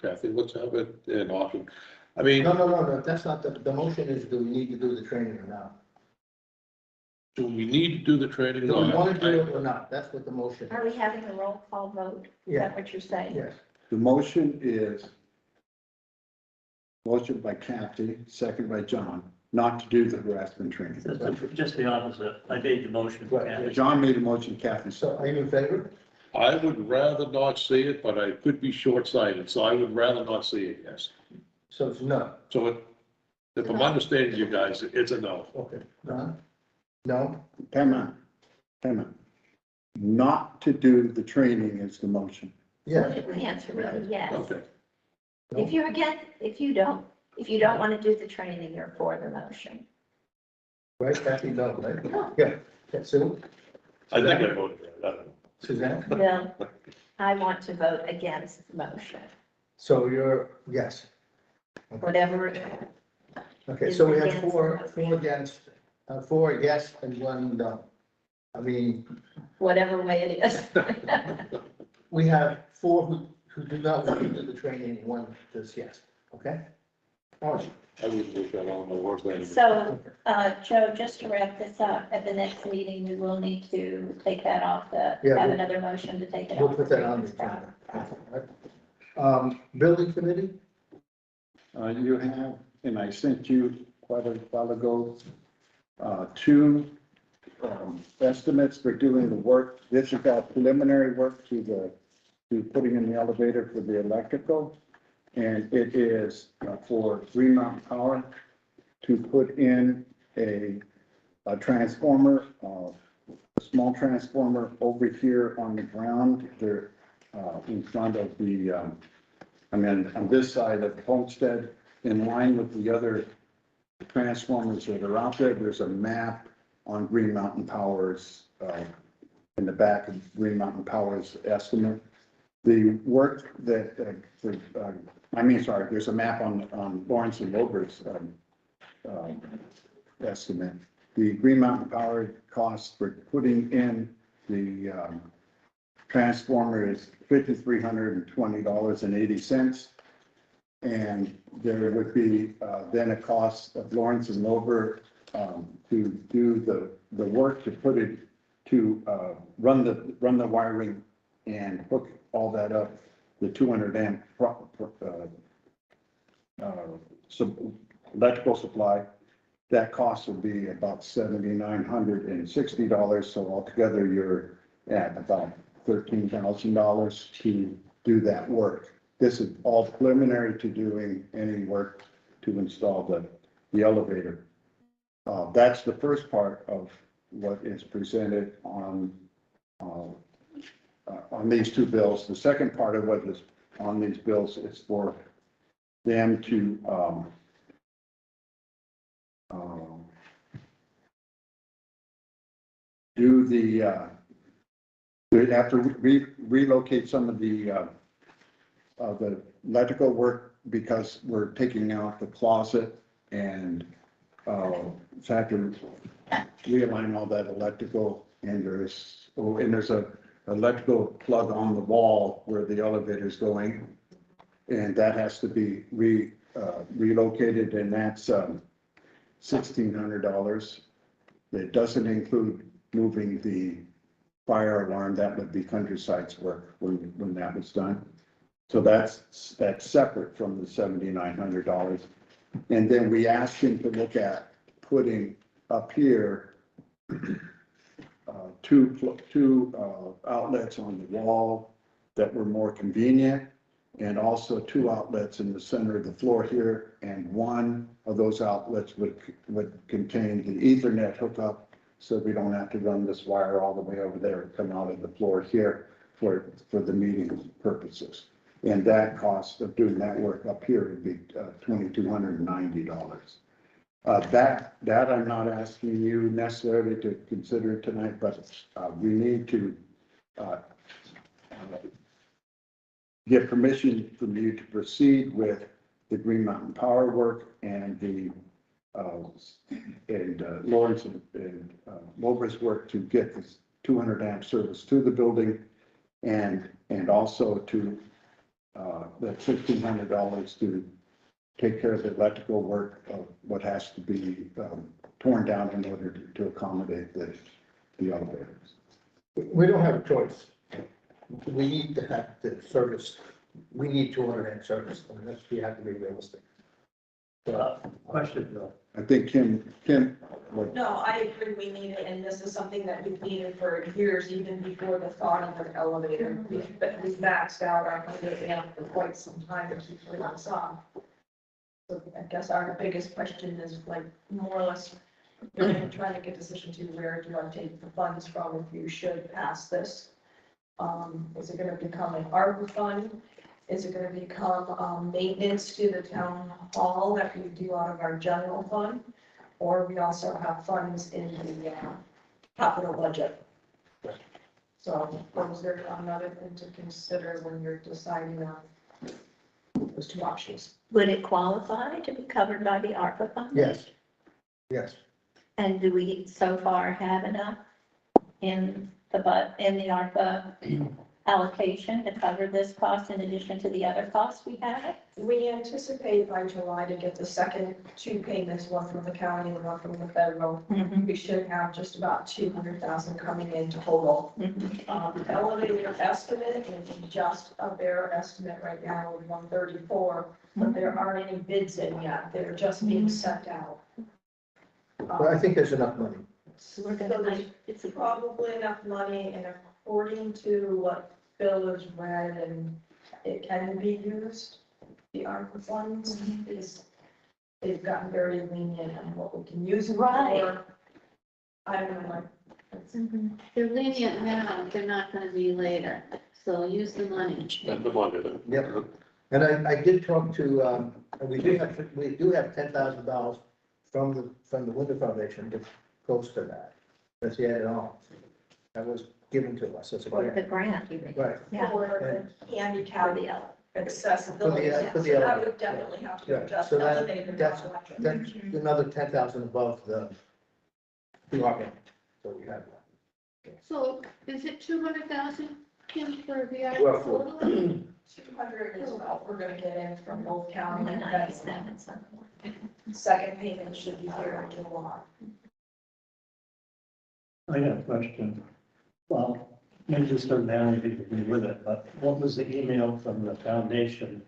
Kathy, let's have it an option. I mean, No, that's not, the motion is, do we need to do the training or not? do we need to do the training? Do we No, want to do it or not? That's what the motion Are is. we having a roll call vote? Is Yeah. that what you're saying? Yes. The motion is Motion by Kathy, second by John, not to do the harassment training. Just the opposite. I made the motion. Right. John made a motion, Kathy, So are you in favor? I would rather not see it, but I could be short-sighted, so I would rather not see it, yes. So it's no. So if I'm understanding you guys, it's a no. Okay. None? No? time out, time out. Not to do the training is the motion. Yeah. The answer really yes. Okay. If you're against, if you don't want to do the training, you're for the motion. Right, Kathy, no, right? Yeah. Yeah, Sue? I think I voted for it, I don't know. Suzanne? Bill, I want to vote against the motion, So you're, yes. whatever. Okay, so we have Against. four against, four yes and one no. I mean, Whatever way it is. we have four who do not want to do the training, and one does yes, okay? All right. I wouldn't wish that on my worst enemy. So, Joe, just to wrap this up, at the next meeting, we will need to take that off Yeah, have we'll- another motion to take it We'll off. put that on the agenda. Building committee? You have, and I sent you quite a while ago, two estimates for doing the work. This is our preliminary work to putting in the elevator for the electrical. And it is for Green Mountain Power to put in a transformer, a small transformer over here on the ground there, in front of the, on this side of the homestead, in line with the other transformers that are out there. There's a map on Green Mountain Power's, in the back of Green Mountain Power's estimate. The work that, there's a map on Lawrence and Lober's estimate. The Green Mountain Power cost for putting in the transformer is $5,320.80. And there would be then a cost of Lawrence and Lober to do the work to put it, to run the wiring and hook all that up, the 200 amp electrical supply. That cost will be about $7,960. So altogether, you're at about $13,000 to do that work. This is all preliminary to doing any work to install the elevator. That's the first part of what is presented on these two bills. The second part of what is on these bills is for them to do they have to relocate some of the electrical work because we're taking out the closet and have to realign all that electrical, and there's a electrical plug on the wall where the elevator is going, and that has to be relocated, and that's $1,600. It doesn't include moving the fire alarm. That would be Countryside's work when that was done. So that's separate from the $7,900. And then we asked him to look at putting up here two outlets on the wall that were more convenient, and also two outlets in the center of the floor here, and one of those outlets would contain the Ethernet hookup, so we don't have to run this wire all the way over there and come out of the floor here for the meeting purposes. And that cost of doing that work up here would be $2,290. That I'm not asking you necessarily to consider tonight, but we need to get permission from you to proceed with the Green Mountain Power work and the Lawrence and Lober's work to get this 200 amp service to the building, and also to that $1,500 to take care of the electrical work of what has to be torn down in order to accommodate the elevators. We don't have a choice. We need to have the service. We need 200 amp service. I mean, we have to be realistic. Question, Bill. I think Kim, No, I agree, we need it, and this is something that we've needed for years, even before the thought of an elevator. We've maxed out our budget amp for quite some time to keep putting this on. So I guess our biggest question is like, more or less, we're gonna try to get a decision to where do I take the funds from if you should pass this? Is it gonna become an ARPA fund? Is it gonna become, maintenance to the town hall that we do out of our general fund? Or we also have funds in the, capital budget. So those are another thing to consider when you're deciding on those two options. Would it qualify to be covered by the ARPA fund? Yes. Yes. And do we so far have enough in in the ARPA allocation to cover this cost in addition to the other costs we have? We anticipate by July to get the second two payments, one from the county and one from the federal. We should have just about 200,000 coming in total. The elevator estimate is just a bare estimate right now of 134, but there aren't any bids in yet. They're just being sent out. But I think there's enough money. We're So gonna, there's it's a, probably enough money, and according to what Bill has read, and it can be used, the ARPA funds is, they've gotten very lenient on what we can use it Right. for. I don't know, They're lenient now, they're not gonna be later, so use the money. Spend the money then. Yep. And I did talk to, and we do have $10,000 from the Winter Foundation to close to that. That's the added on. That was given to us as a for the grant. grant, you mean? Right. Yeah. for the For handicap the, accessibility. For the So that elevator. would definitely have to Yeah, adjust. so elevator, that's electric. another 10,000 above the ARPA. So we have that. So is it 200,000, Kim, for the Well, total? 200 is what we're gonna get in from both county and federal. 97 something. Second payment should be here in July. I got a question. Well, maybe this doesn't have anything to do with it, but what was the email from the foundation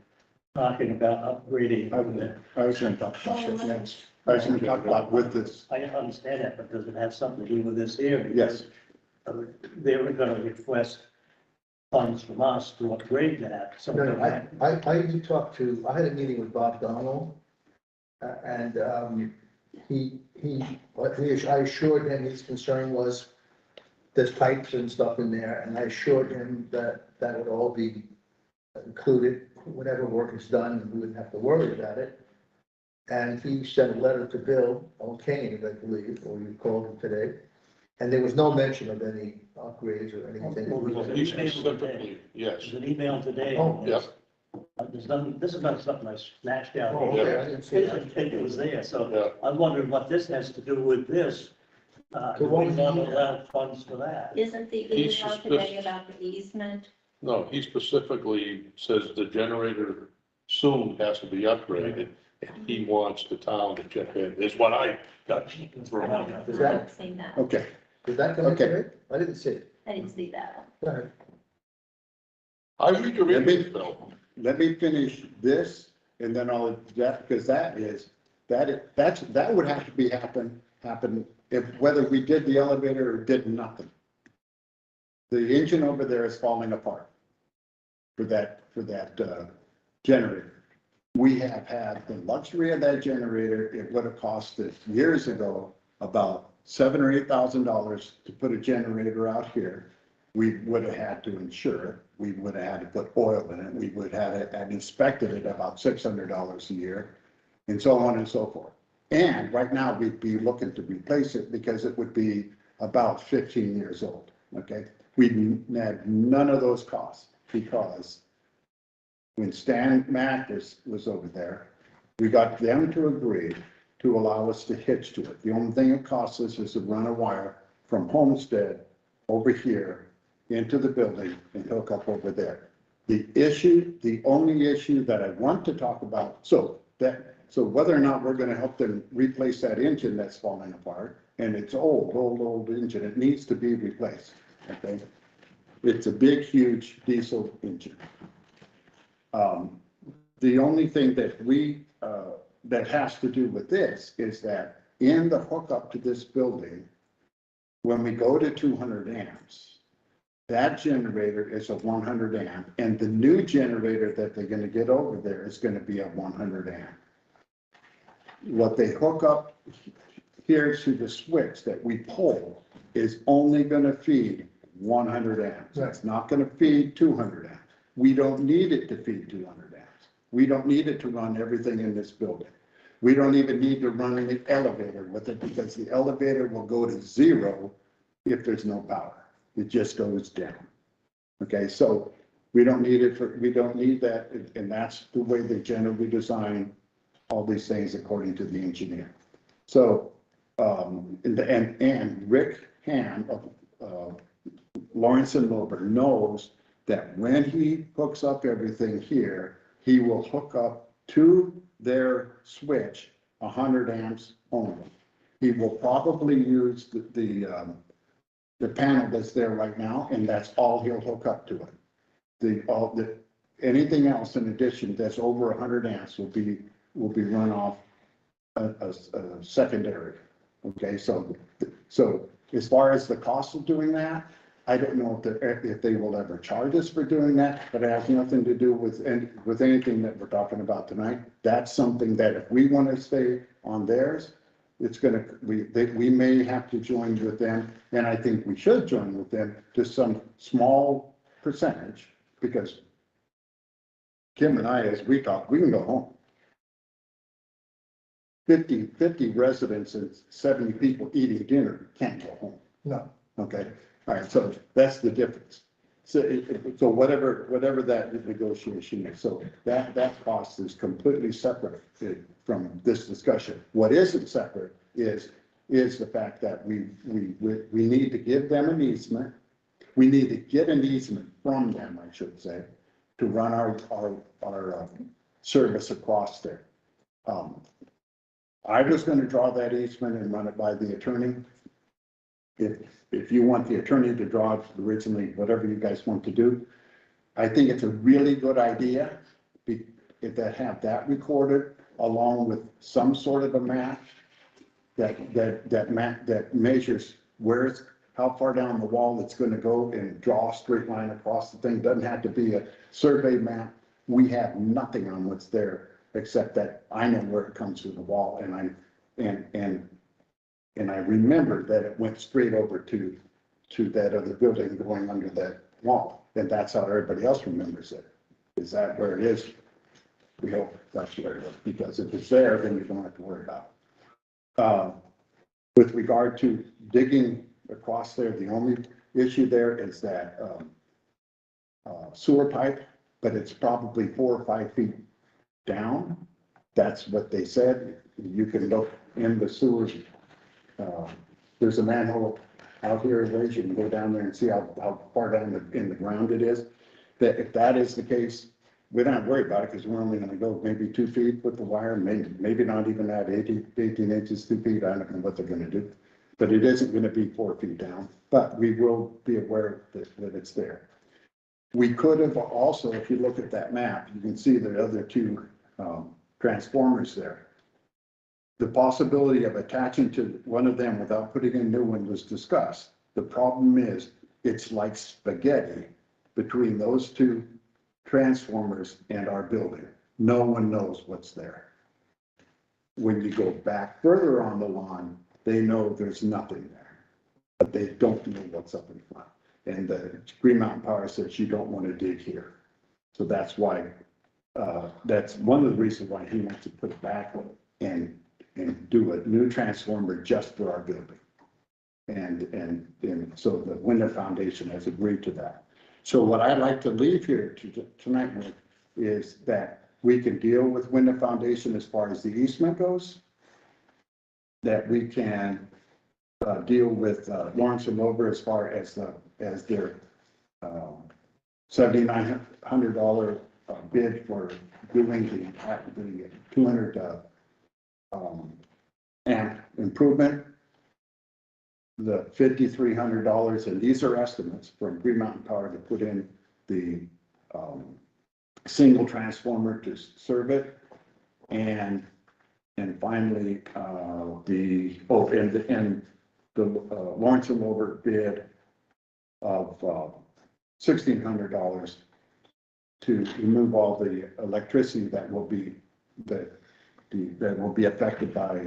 talking about upgrading? I was gonna talk about it, yes. I was gonna talk about with this, I understand that, but does it have something to do with this here? yes. Because they were gonna request funds from us to upgrade that, so. No, I did talk to, I had a meeting with Bob Donald, and I assured him his concern was there's pipes and stuff in there, and I assured him that that would all be included, whatever work is done, and we wouldn't have to worry about it. And he sent a letter to Bill O'Kane, I believe, or you called him today, and there was no mention of any upgrades or anything. Well, He specifically, yes. There's an email today. Oh, Yep. There's nothing, this is not something I snatched out. Oh, okay, I didn't see I that. didn't think it was there, so Yeah. I'm wondering what this has to do with this. Do we not allow funds for that? Isn't the He's email suspicious. today about the easement? No, he specifically says the generator soon has to be upgraded, and he wants the town to chip in, is what I got from him. Is I that, haven't seen that. Okay, did that come in Okay. today? I didn't see it. I didn't see that Go ahead. I read your email, Bill. let me finish this and then I'll, that, because that would have to be happen if, whether we did the elevator or did nothing. The engine over there is falling apart for that generator. We have had the luxury of that generator. It would have cost us years ago about $7,000 or $8,000 to put a generator out here. We would have had to insure it. We would have had to put oil in it. We would have had it inspected at about $600 a year and so on and so forth. And right now we'd be looking to replace it because it would be about 15 years old, okay? We had none of those costs because when Stan Mack was over there, we got them to agree to allow us to hitch to it. The only thing it costs us is to run a wire from Homestead over here into the building and hook up over there. The only issue that I want to talk about, so whether or not we're gonna help them replace that engine that's falling apart, and it's old engine, it needs to be replaced, okay? It's a big, huge diesel engine. The only thing that we that has to do with this is that in the hookup to this building, when we go to 200 amps, that generator is a 100 amp, and the new generator that they're gonna get over there is gonna be a 100 amp. What they hook up here to the switch that we pull is only gonna feed 100 amps. It's not gonna feed 200 amps. We don't need it to feed 200 amps. We don't need it to run everything in this building. We don't even need to run an elevator with it because the elevator will go to zero if there's no power. It just goes down. Okay, so we don't need it for, we don't need that, and that's the way they generally design all these things according to the engineer. So, and Rick Ham of Lawrence and Lober knows that when he hooks up everything here, he will hook up to their switch 100 amps only. He will probably use the panel that's there right now, and that's all he'll hook up to it. Anything else in addition that's over 100 amps will be run off a secondary. Okay, so as far as the cost of doing that, I don't know if they will ever charge us for doing that, but it has nothing to do with anything that we're talking about tonight. That's something that if we want to stay on theirs, it's gonna, we may have to join with them, and I think we should join with them to some small percentage, because Kim and I, as we talk, we can go home. 50 residents and 70 people eating dinner can't go home. No. Okay, all right, so that's the difference. So, so whatever that negotiation is, so that cost is completely separate from this discussion. What isn't separate is the fact that we need to give them an easement. We need to get an easement from them, I should say, to run our service across there. I was going to draw that easement and run it by the attorney. If you want the attorney to draw it originally, whatever you guys want to do, I think it's a really good idea that have that recorded along with some sort of a map that measures how far down the wall it's going to go and draw a straight line across the thing. Doesn't have to be a survey map. We have nothing on what's there except that I know where it comes to the wall, and I remember that it went straight over to that other building going under that wall. And that's how everybody else remembers it. Is that where it is? We hope that's where it is, because if it's there, then you don't have to worry about it. With regard to digging across there, the only issue there is that sewer pipe, but it's probably 4 or 5 feet down. That's what they said. You can look in the sewers. There's a manhole out here, you can go down there and see how far down in the ground it is. That if that is the case, we don't have to worry about it because we're only going to go maybe 2 feet with the wire, maybe not even that 18 inches, 2 feet. I don't know what they're going to do, but it isn't going to be 4 feet down, but we will be aware that it's there. We could have also, if you look at that map, you can see the other 2 transformers there. The possibility of attaching to one of them without putting in a new one was discussed. The problem is it's like spaghetti between those 2 transformers and our building. No one knows what's there. When you go back further on the lawn, they know there's nothing there, but they don't know what's up in front. And the Green Mountain Power says you don't want to dig here. So that's why, that's one of the reasons why he wants to put it back and do a new transformer just for our building. And so the Winter Foundation has agreed to that. So what I'd like to leave here tonight with is that we can deal with Winter Foundation as far as the easement goes, that we can deal with Lawrence and Lober as far as their $7,900 bid for doing the 200 amp improvement, the $5,300, and these are estimates from Green Mountain Power to put in the single transformer to serve it, and And finally, and the Lawrence and Wilbur bid of $1,600 to remove all the electricity that will be, that will be affected by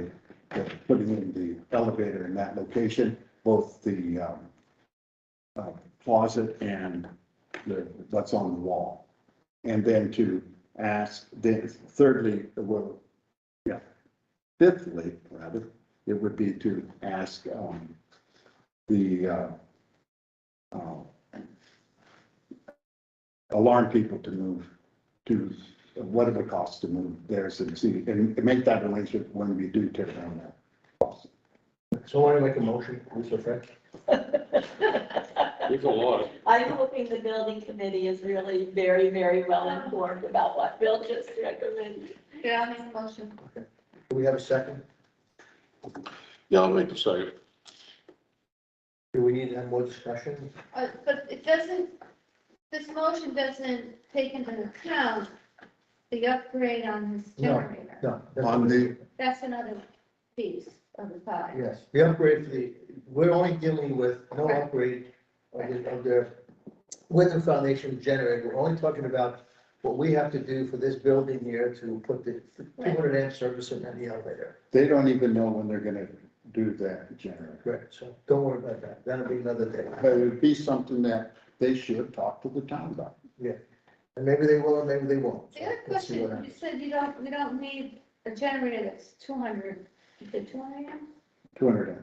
putting in the elevator in that location, both the closet and what's on the wall. And then to ask, then thirdly, fifthly, rather, it would be to ask the alarm people to move to what it would cost to move theirs and see, and make that arrangement when we do tear down that. So I want to make a motion, Mr. Frank. There's a lot. I'm hoping the building committee is really very, very well informed about what Bill just recommended. Yeah, I'll make a motion. Do we have a second? Yeah, I'll make the second. Do we need to have more discussion? But it doesn't, this motion doesn't take into account the upgrade on this No. generator. No. On the, That's another piece of the pie. Yes, the upgrade for the, we're only dealing with no Right. upgrade of the with the foundation generator. We're only talking about what we have to do for this building here to put the 200 amp service in the elevator. they don't even know when they're gonna do that generator. Correct, so don't worry about that. That'll be another day. But it would be something that they should talk to the town about. And maybe they will, and maybe they won't. The other Let's see what question, you happens. said we don't need a generator that's 200, you said 200 amp? 200 amp,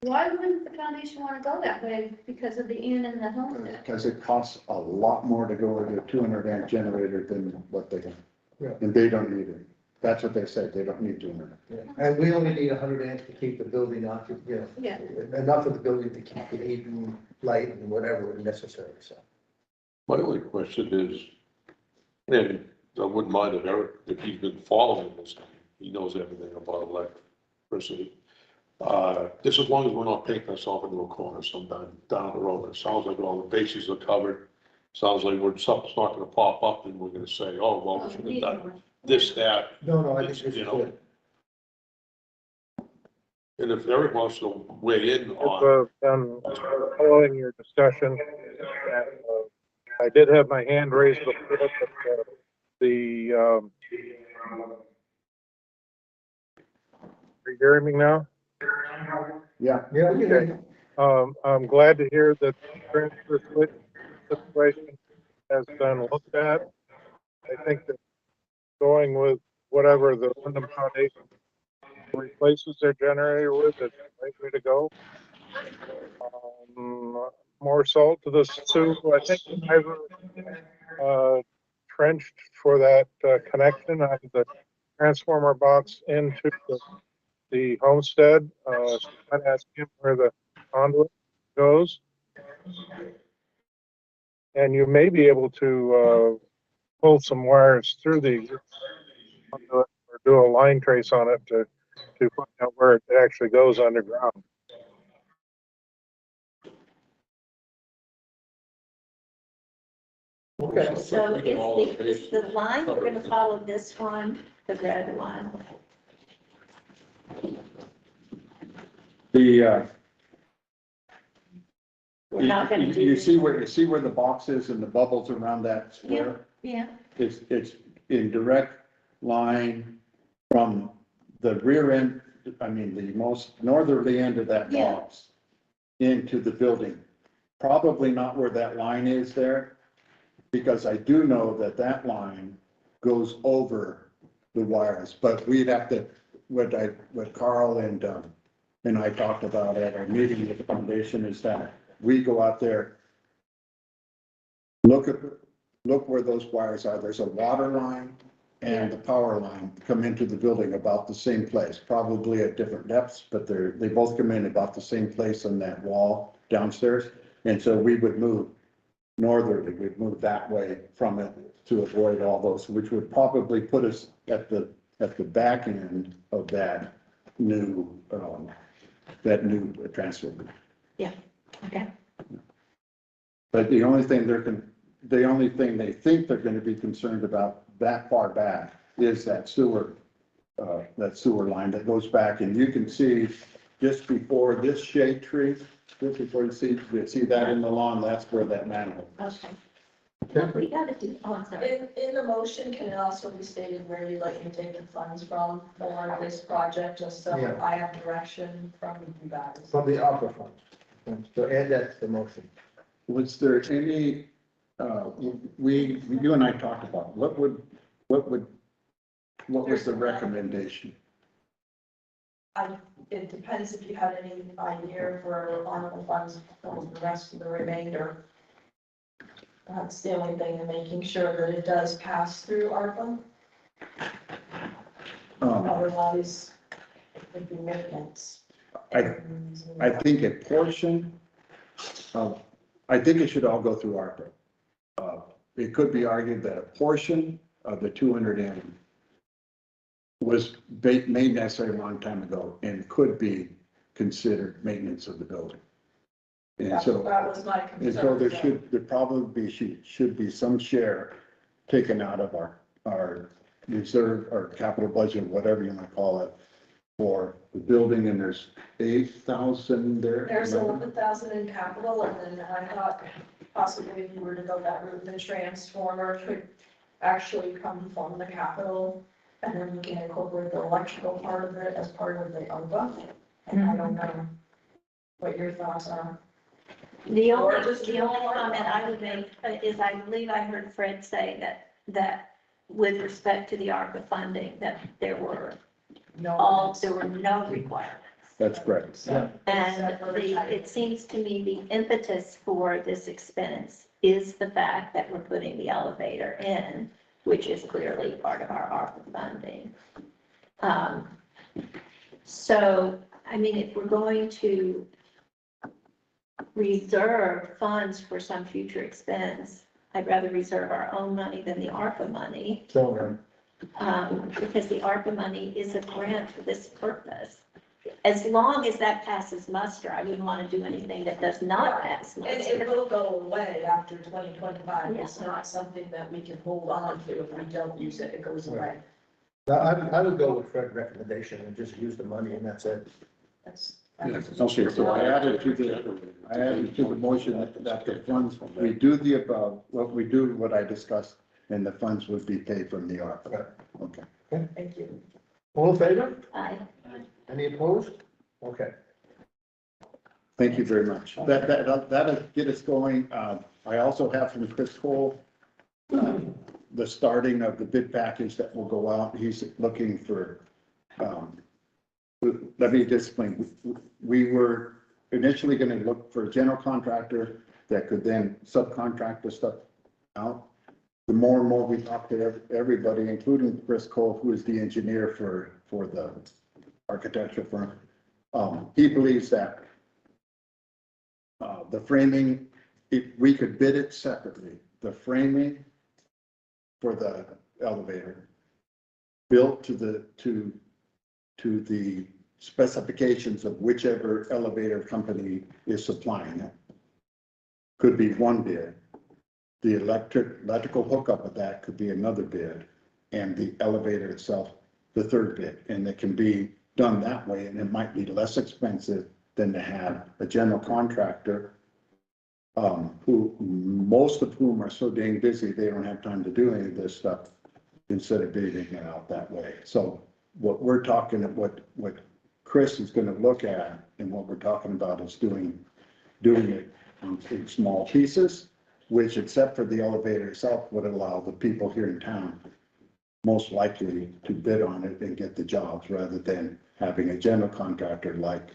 Why wouldn't the foundation want to go that way? Because of the in and the homestead? because it costs a lot more to go with a 200 amp generator than what they have. Yeah. And they don't need it. That's what they said, they don't need 200. Yeah. And we only need 100 amps to keep the building on, Yeah. enough of the building to keep the heat and light and whatever is necessary, so. My only question is, and I wouldn't mind if Eric, if he's been following this, he knows everything about electricity. Just as long as we're not taking ourselves into a corner sometime down the road, it sounds like all the bases are covered. Sounds like something's not gonna pop up and we're gonna say, oh, well, we should have done this, that. No, I think this is You know, good. And if Eric wants to weigh in on, Been following your discussion. And, I did have my hand raised before, but are you hearing me now? Yeah, Yeah, we can. I'm glad to hear that the transfer switch situation has been looked at. I think that going with whatever the Wyndham Foundation replaces their generator with is the right way to go. More salt to the stew. I think I trenched for that connection on the transformer box into the homestead. So I'd ask him where the conduit goes. And you may be able to pull some wires through the conduit or do a line trace on it to find out where it actually goes underground. Okay. So is the line, we're gonna follow this one, the red one. the, We're not gonna do. you see where the box is and the bubbles around that square? Yeah, It's in direct line from the rear end, I mean, the most northerly end of that Yeah. box into the building. Probably not where that line is there, because I do know that that line goes over the wires, but we'd have to, what Carl and I talked about at our meeting with the foundation is that we go out there, look where those wires are. There's a water line and the power line come into the building about the same place, probably at different depths, but they both come in about the same place on that wall downstairs. And so we would move northerly, we'd move that way from it to avoid all those, which would probably put us at the back end of that new transformer. okay. But the only thing they think they're gonna be concerned about that far back is that sewer that sewer line that goes back, and you can see just before this shade tree, just before you see that in the lawn, that's where that manhole is. Okay. What we gotta do, oh, I'm sorry. In the motion, can it also be stated where you'd like to take the funds from for this project, just so Yeah. I have direction from you guys? From the opera fund. So add that to the motion. Was there any, you and I talked about, what was the recommendation? It depends if you had any idea for article funds for the rest of the remainder. That's the only thing, and making sure that it does pass through ARPA, otherwise it would be maintenance. I think a portion of, I think it should all go through ARPA. It could be argued that a portion of the 200 M was made necessary a long time ago and could be considered maintenance of the building. And That so, was my and so concern. there probably should be some share taken out of our reserve, or capital budget, whatever you want to call it, for the building, and there's 8,000 there. There's 11,000 in capital, and then I thought possibly if you were to go that route, the transformer could actually come from the capital, and then you can incorporate the electrical part of it as part of the ARPA. And I don't know what your thoughts are. The Or only, just do the only all comment I would make is I believe I heard Fred say that with respect to the ARPA funding, that there were no requirements. That's correct. So- And it seems to me the impetus for this expense is the fact that we're putting the elevator in, which is clearly part of our ARPA funding. So, I mean, if we're going to reserve funds for some future expense, I'd rather reserve our own money than the ARPA money, So, because the ARPA money is a grant for this purpose. As long as that passes muster, I wouldn't want to do anything that does not pass And muster. it will go away after 2025. Yeah. It's not something that we can hold on to. If we don't use it, it goes away. I would go with Fred's recommendation and just use the money and that's it. That's. Okay, so I added to the motion that the funds, we do the above, what I discussed, and the funds would be paid from the ARPA. Okay. Thank you. All in favor? Aye. Any opposed? Okay. Thank you very much. That'll get us going. I also have from Chris Cole, the starting of the bid package that will go out. He's looking for, let me just explain. We were initially going to look for a general contractor that could then subcontract the stuff out. The more and more we talk to everybody, including Chris Cole, who is the engineer for the architectural firm, he believes that the framing, if we could bid it separately, the framing for the elevator built to the specifications of whichever elevator company is supplying it. Could be one bid. The electrical hookup of that could be another bid, and the elevator itself, the third bid. And it can be done that way, and it might be less expensive than to have a general contractor, who, most of whom are so dang busy, they don't have time to do any of this stuff, instead of bidding it out that way. So what we're talking, what Chris is gonna look at, and what we're talking about is doing it in small pieces, which, except for the elevator itself, would allow the people here in town most likely to bid on it and get the jobs, rather than having a general contractor like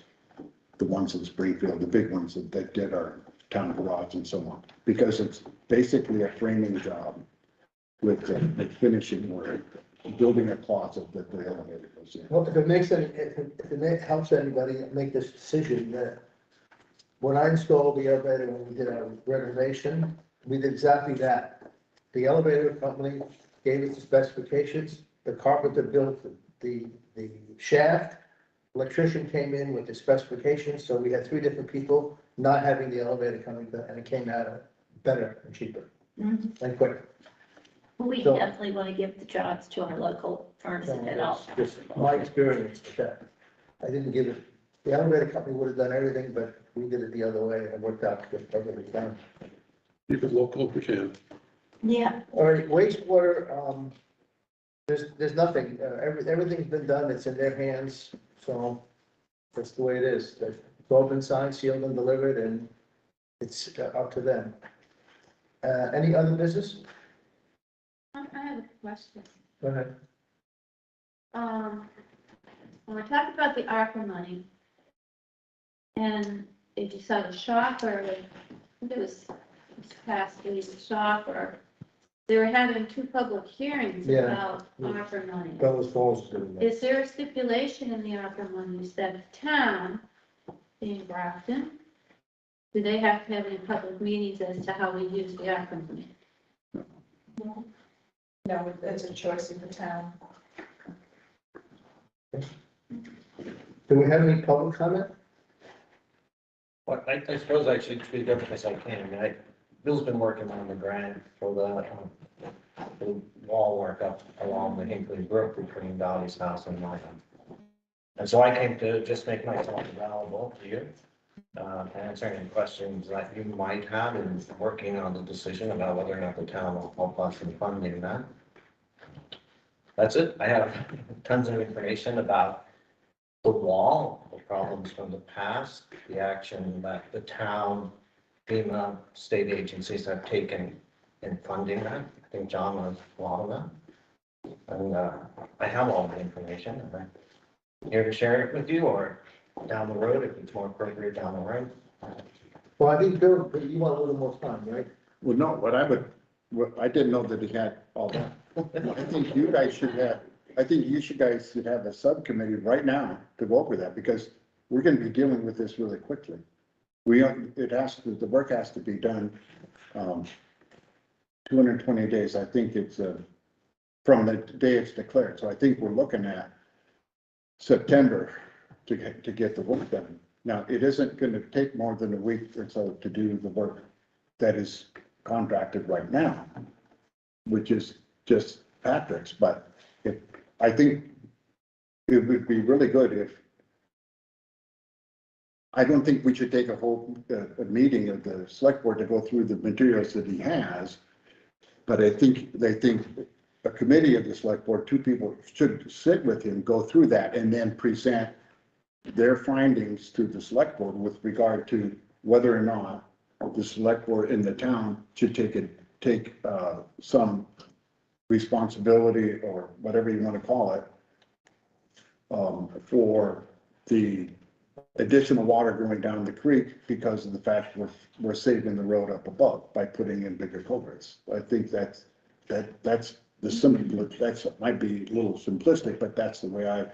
the ones in Springfield, the big ones that did our town garage and so on, because it's basically a framing job with the finishing work, building a closet that the elevator goes in. Well, if it helps anybody make this decision, that when I installed the elevator, when we did our renovation, we did exactly that. The elevator company gave us the specifications, the carpenter built the shaft, electrician came in with the specifications, so we had three different people not having the elevator coming, and it came out better and cheaper and quicker. We So- definitely want to give the jobs to our local firms So if at all. that's just my experience with that. I didn't give it, the elevator company would have done everything, but we did it the other way, and it worked out perfectly fine. Keep it local if we can. Yeah, All right, wastewater, there's nothing, everything's been done, it's in their hands, so that's the way it is. It's all been signed, sealed, and delivered, and it's up to them. Any other business? I have a question. Go ahead. When we talked about the ARPA money, and if you saw the shopper, I think it was this past week, the shopper, they were having 2 public hearings Yeah. about ARPA money. Fellows Falls is doing that. Is there a stipulation in the ARPA monies that the town, being Grafton, do they have to have any public meetings as to how we use the ARPA money? No, it's a choice of the town. Do we have any public comment? Well, I suppose I should speak up as I can. I mean, Bill's been working on the grant for the wall work up along the Hinkley Brook between Dolly's house and mine. And so I came to just make myself available to you, answer any questions that you might have in working on the decision about whether or not the town will help us in funding that. That's it. I have tons of information about the wall, the problems from the past, the action that the town, FEMA, state agencies have taken in funding that. I think John knows a lot of that. And I have all the information, and I'm here to share it with you, or down the road, if it's more appropriate down the road. Well, I think, Bill, you want a little more time, right? Well, no, I didn't know that he had all that. I think you guys should have, guys should have a subcommittee right now to go over that, because we're gonna be dealing with this really quickly. The work has to be done, 220 days, I think it's, from the day it's declared, so I think we're looking at September to get the work done. Now, it isn't gonna take more than a week or so to do the work that is contracted right now, which is just Patrick's, but I think it would be really good if, I don't think we should take a whole, a meeting of the select board to go through the materials that he has, but they think a committee of the select board, 2 people should sit with him, go through that, and then present their findings to the select board with regard to whether or not the select board in the town should take some responsibility, or whatever you want to call it, for the additional water going down the creek because of the fact we're saving the road up above by putting in bigger culverts. I think that's the simple, that might be a little simplistic, but that's the way I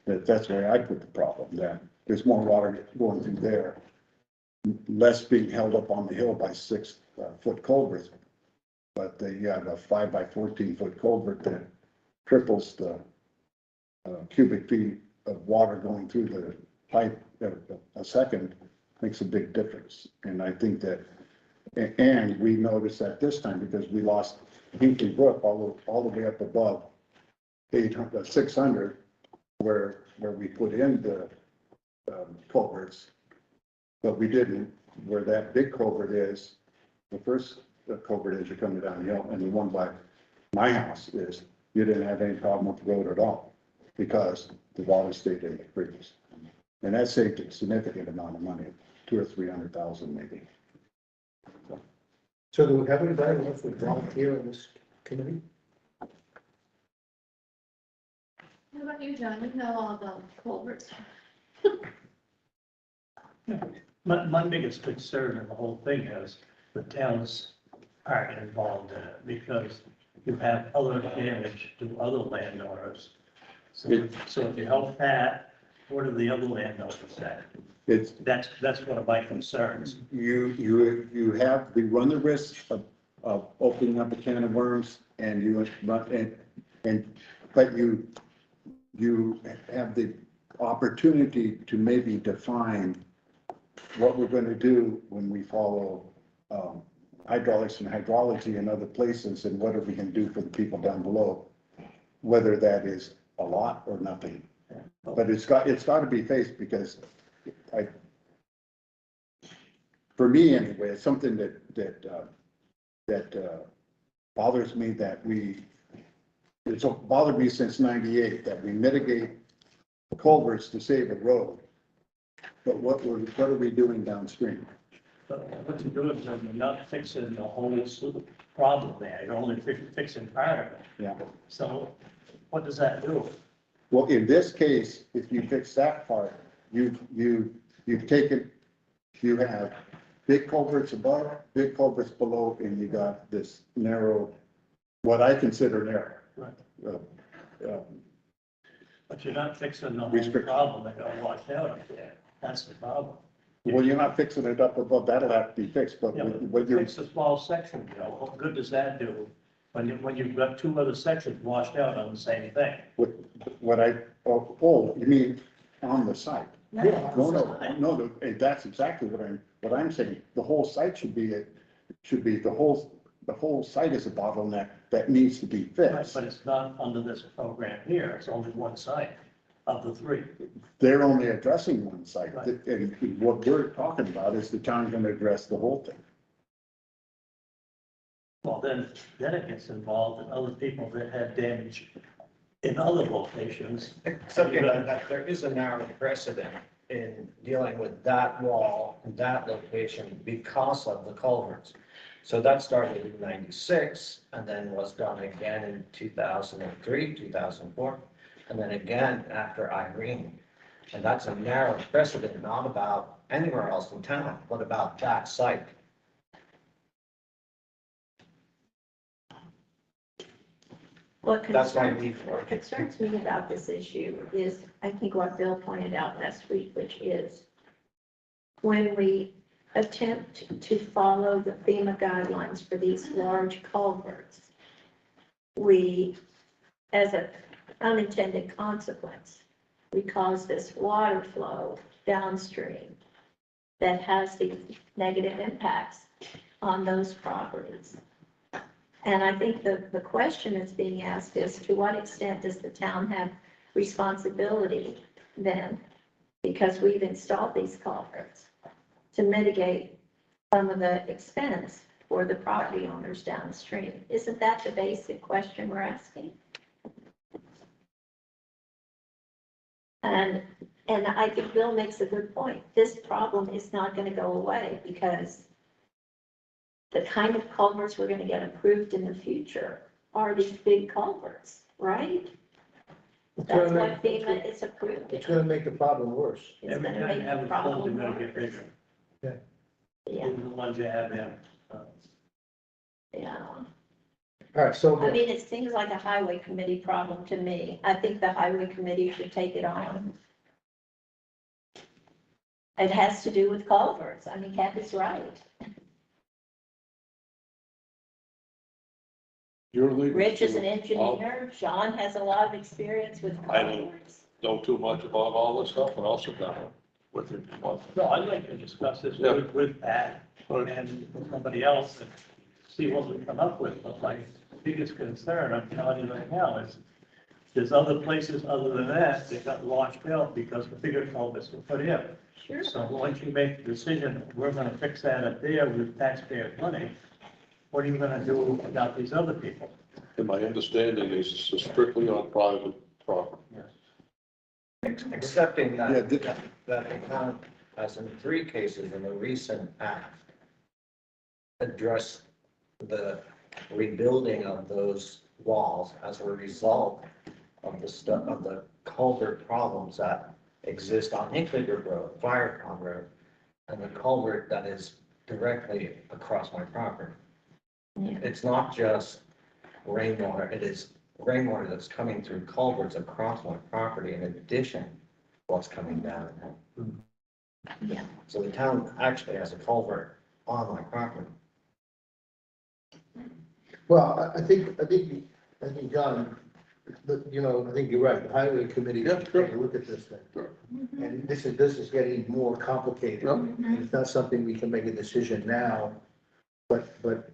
put the problem, that there's more water going through there, less being held up on the hill by 6-foot culverts. But they have a 5 by 14-foot culvert that triples the cubic feet of water going through the pipe a second, makes a big difference. And I think that, and we noticed that this time because we lost Hinkley Brook all the way up above 600, where we put in the culverts, but we didn't where that big culvert is. The first culvert is you're coming down the hill, and the one by my house is you didn't have any problem with the road at all because the water stayed in the creeks. And that saved a significant amount of money, 200,000 or 300,000 maybe. So do we have anybody who wants to volunteer in this committee? What about you, John? You know all about culverts. My biggest concern in the whole thing is the towns aren't involved in it because you have other damage to other landowners. So if you help that, what are the other landowners say? That's one of my concerns. You run the risk of opening up a can of worms, and but you have the opportunity to maybe define what we're going to do when we follow hydraulics and hydrology in other places, and what are we gonna do for the people down below? Whether that is a lot or nothing. But it's got to be faced, because for me anyway, it's something that bothers me, that it's bothered me since '98, that we mitigate culverts to save a road. But what are we doing downstream? But what you're doing is you're not fixing the whole problem there, you're only fixing part of it. Yeah. So what does that do? Well, in this case, if you fix that part, you've taken, you have big culverts above, big culverts below, and you got this narrow, what I consider narrow. Right. Uh, But you're not fixing the whole Restriction. problem that got washed out up there. That's the problem. Well, you're not fixing it up above, that'll have to be fixed, but Yeah, what you're, fix a small section, you know, what good does that do? When you've got two other sections washed out on the same thing? you mean on the site? Yeah. No, that's exactly what I'm saying. The whole site should be, the whole site is a bottleneck that needs to be Right, fixed. but it's not under this program here, it's only one site of the three. They're only addressing one site, Right. and what we're talking about is the town gonna address the whole thing. Well, then it gets involved in other people that had damage in other locations. Except that there is a narrow precedent in dealing with that wall and that location because of the culverts. So that started in '96 and then was done again in 2003, 2004, and then again after Irene. And that's a narrow precedent, not about anywhere else in town, but about that site. That's why What concerns me about this issue is, I think what Bill pointed out last week, which is when we attempt to follow the FEMA guidelines for these large culverts, we, as an unintended consequence, we cause this water flow downstream that has these negative impacts on those properties. And I think the question that's being asked is, to what extent does the town have responsibility then? Because we've installed these culverts to mitigate some of the expense for the property owners downstream. Isn't that the basic question we're asking? And I think Bill makes a good point. This problem is not going to go away, because the kind of culverts we're going to get approved in the future are these big culverts, right? That's what FEMA is approved. It's gonna make the problem worse. It's Every gonna time make you have the a cold, problem you're gonna get worse. bigger. Yeah, Even the ones you have in. yeah. All right, so I mean, it seems like a highway committee problem to me. I think the highway committee should take it on. It has to do with culverts. I mean, Kathy's right. You're leaving. Rich is an engineer. John has a lot of experience with I don't- culverts. Know too much about all this stuff, and also down with it. No, I'd like to discuss this Yeah. with Pat and somebody else and see what we come up with. But my biggest concern, I'm telling you right now, is there's other places other than that that got washed out because the bigger culverts were put in. Sure. So once you make the decision, we're gonna fix that up there with taxpayer money, what are you gonna do about these other people? And my understanding is this is strictly on private property. Accepting Yeah, that the town, as in 3 cases in the recent act, addressed the rebuilding of those walls as a result of the culvert problems that exist on Hinkley Road, Fire Pond Road, and the culvert that is directly across my property. Yeah. It's not just rainwater, it is rainwater that's coming through culverts across my property in addition to what's coming down. Yeah. So the town actually has a culvert on my property. well, I think, John, I think you're right. The highway committee Yeah, should sure. take a look at this thing. Sure. And this is getting more complicated. Yeah. And it's not something we can make a decision now But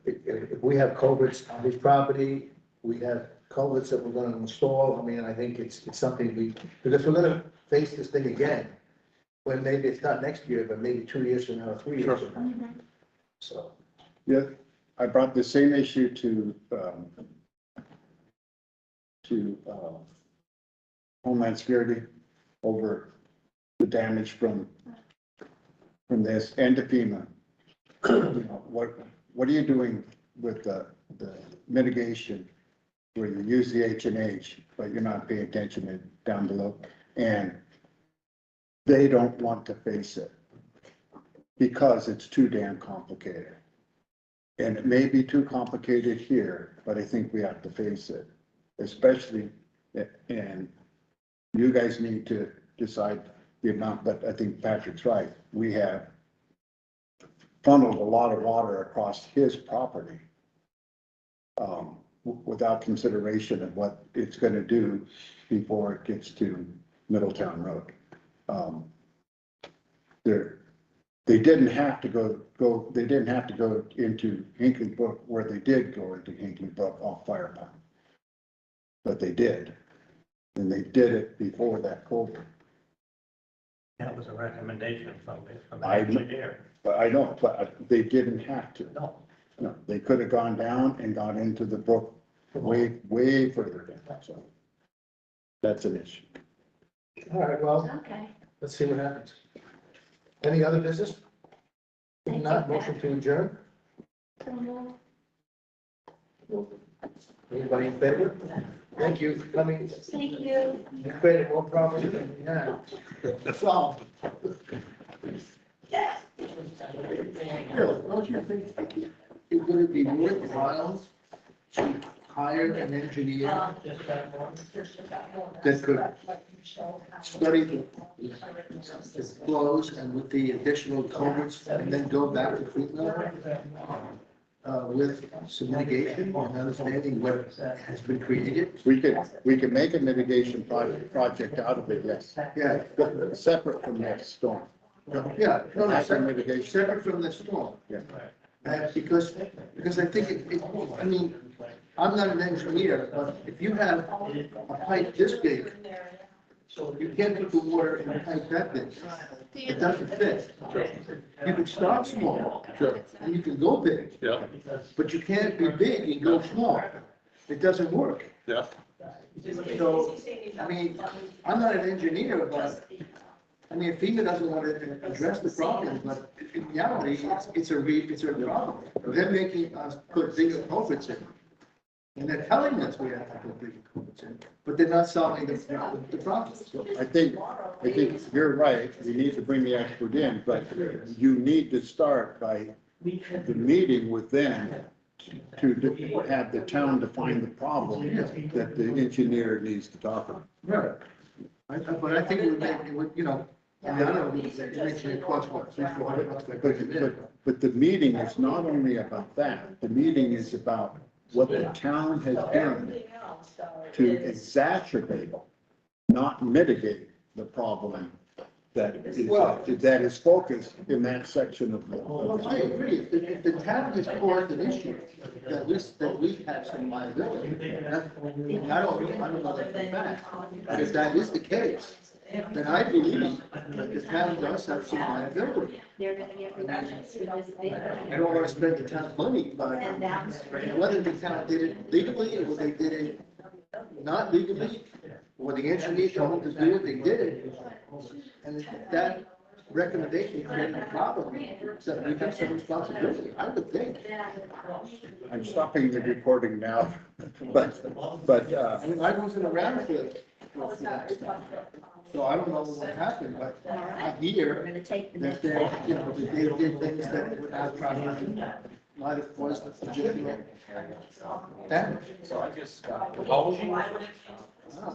if we have culverts on this property, we have culverts that we're gonna install, I mean, I think it's something because we're gonna face this thing again. When maybe it's not next year, but maybe 2 years from now, 3 years from now. So, Yeah, I brought the same issue to Homeland Security over the damage from this and to FEMA. You know, what are you doing with the mitigation where you use the H&H, but you're not paying attention to down below? And they don't want to face it because it's too damn complicated. And it may be too complicated here, but I think we have to face it, especially, and you guys need to decide the amount, but I think Patrick's right. We have funneled a lot of water across his property without consideration of what it's going to do before it gets to Middletown Road. They didn't have to they didn't have to go into Hinkley Brook where they did go into Hinkley Brook off Fire Pond. But they did. And they did it before that culvert. That was a recommendation from the I- engineer. But I know, but they didn't have to. No, No, they could have gone down and gone into the brook way further down. So that's an issue. all right, well, Okay. let's see what happens. Any other business? If Thank not, you, motion to adjourn? Anybody in favor? Thank you for coming. Thank you. You created more problems than we have. That's all. Bill, don't you think it would be worthwhile to hire an engineer that could study the flows and with the additional culverts and then go back to FEMA with some mitigation and understanding what has been created? We could make a mitigation project out of it, yes. Yeah, Separate from that storm. yeah, no, After separate, mitigation. separate from the storm. Yeah. Because I think I mean, I'm not an engineer, but if you have a pipe this big, you can't put the water in a pipe that big. It doesn't fit. You can start small, and you can go big, Yeah, but you can't be big and go small. It doesn't work. yeah. So, I mean, I'm not an engineer, but, I mean, FEMA doesn't want to address the problem, but in reality, it's a problem. They're making us put bigger culverts in. And they're telling us we have to put bigger culverts in, but they're not solving the problem. So I think you're right. You need to bring the expert in, but you need to start by the meeting with them to have the town define the problem that the engineer needs to talk about. Right. But I think it would, you know, I mean, I don't know, it makes it cost what, $300-400 to put it in. But the meeting is not only about that. The meeting is about what the town has done to exacerbate, not mitigate the problem that is focused in that section of the. Well, I agree, if the town has caused an issue, that we have some liability. And I don't know that for fact, but if that is the case, then I believe that the town does have some liability. They're gonna get revisions to this big. I don't want to spend the town's money, but And downstream. whether the town did it legally or they did it not legally, or the engineer told them to do it, they did it. And that recommendation created a problem, so we have some responsibility, I would think. I'm stopping the recording now, but, I mean, I wasn't around for that stuff. So I don't know what happened, but I We're hear gonna take the that next. they, you know, that they did things that were not proper, might have caused legitimate damage. So I just, how old are you?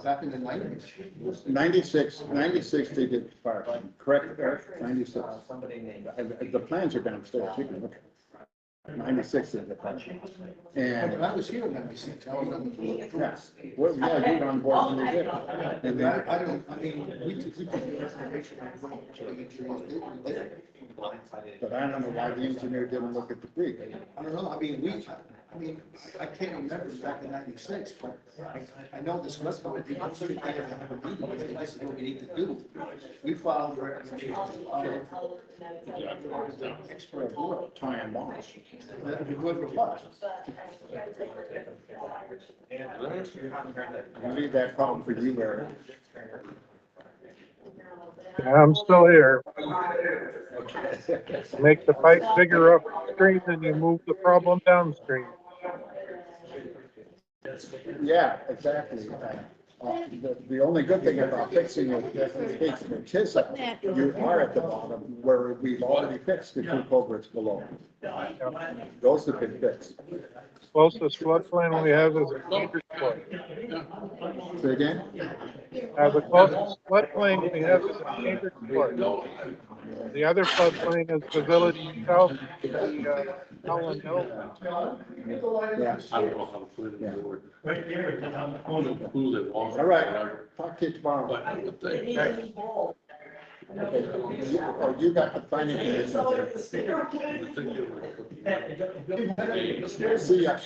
Back in the 90s. 96 they did fire, correct, Eric? 96. Somebody named. The plans are downstairs, you can look at 96 is the budget. And, When I was here in '96, I was on the board. yeah, well, yeah, you were on board when we did. it. And then, I don't, I mean, we took the information. but I don't know why the engineer didn't look at the creek. I don't know, I mean, I can't remember back in '96, but I know this was going to be, I'm sure they have a meeting, but this is what we need to do. We filed recommendations. Expert work, tie and bond. That'd be good for us. I'll leave that problem for you, Eric. I'm still here. Make the pipe bigger upstream and you move the problem downstream. Yeah, exactly. The only good thing about fixing it, fixing the chisel, you are at the bottom where we've already fixed the two culverts below. Those have been fixed. Closest floodplain we have is a meter flood. Say again? The closest floodplain we have is a meter flood. The other floodplain is the village south, Holland Hill. Yeah. I don't know how to put it in the word. Right there, it's on the corner. Who they want. All right, talk to you tomorrow. But I would think, Okay. Oh, you got the planning commission. I would think they would. See ya.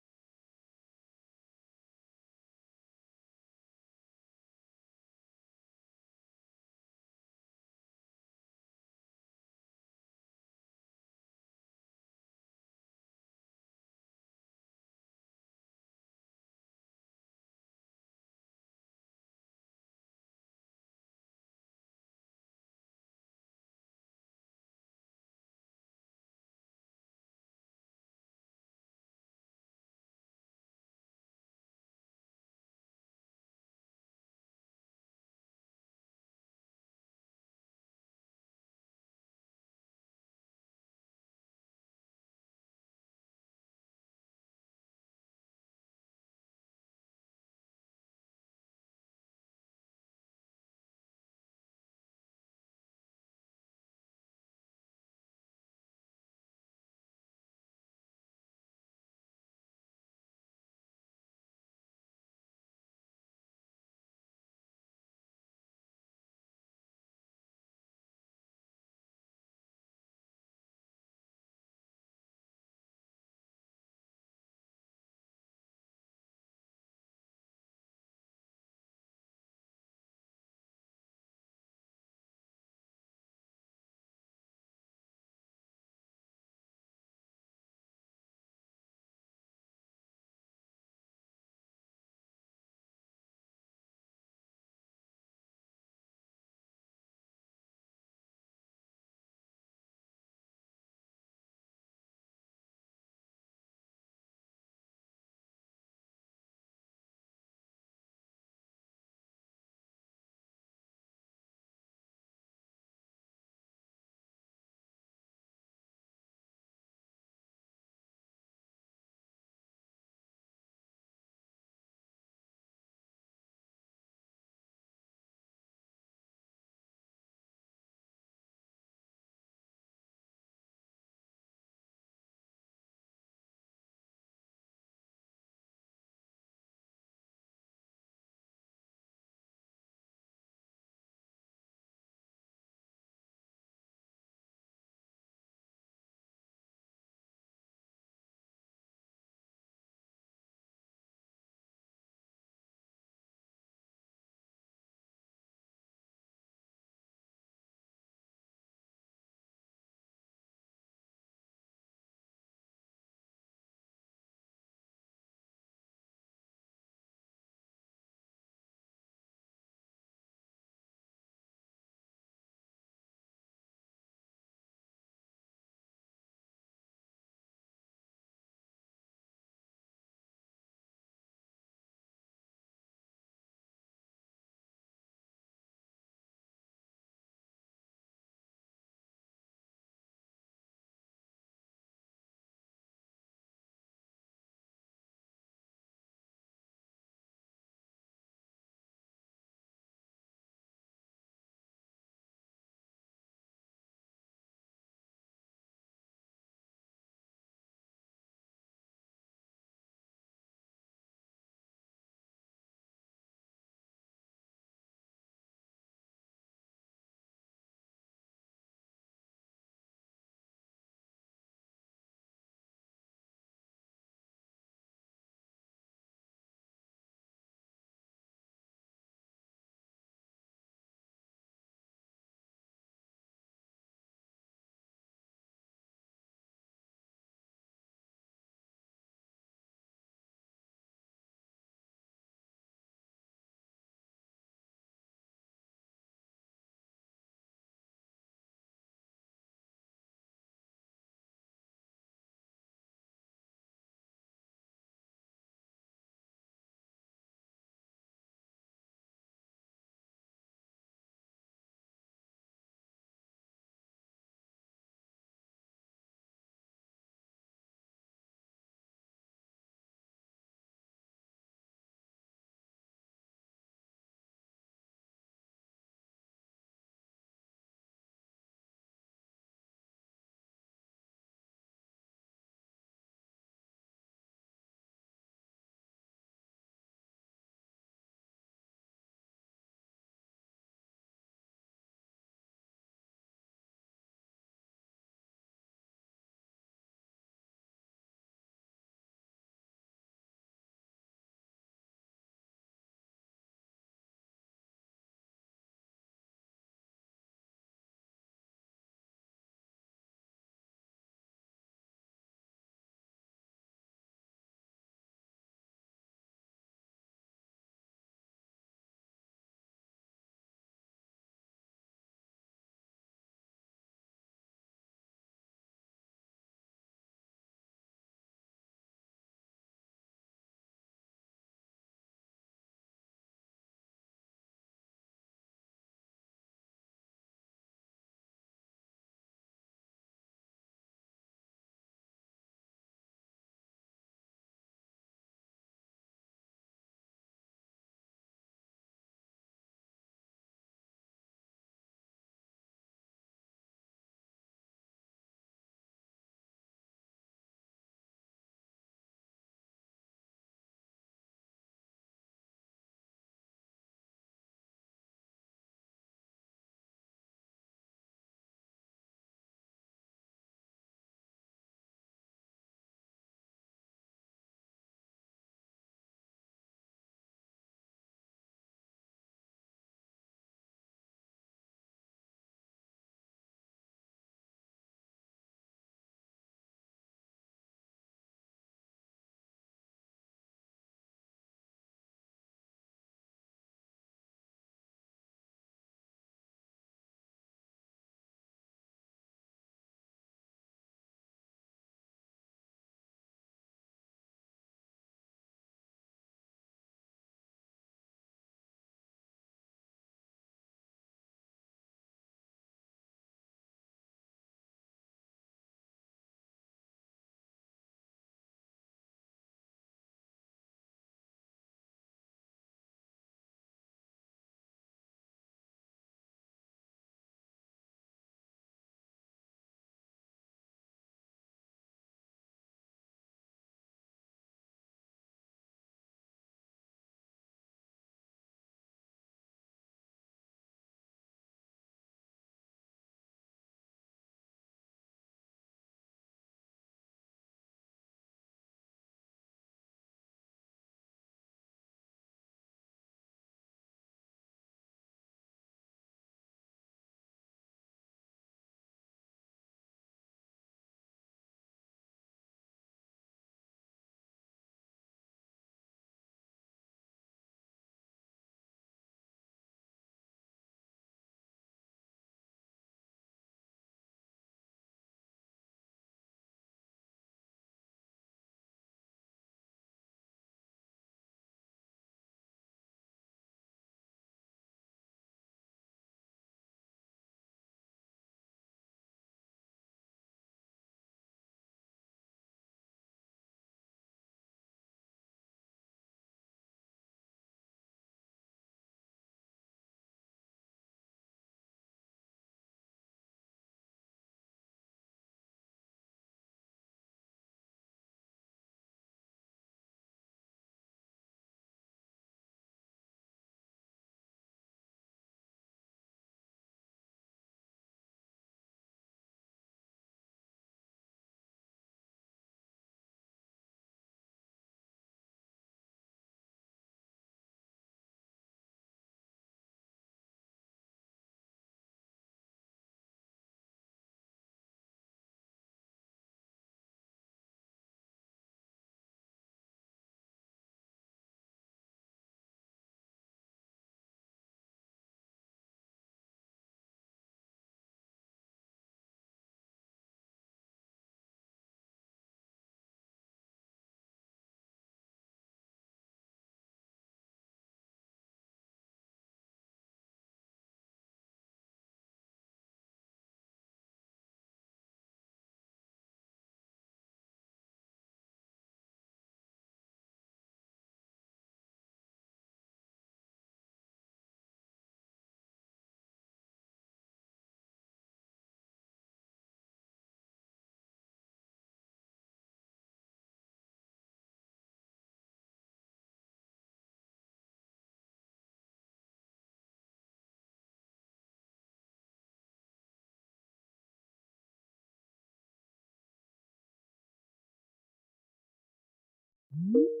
you.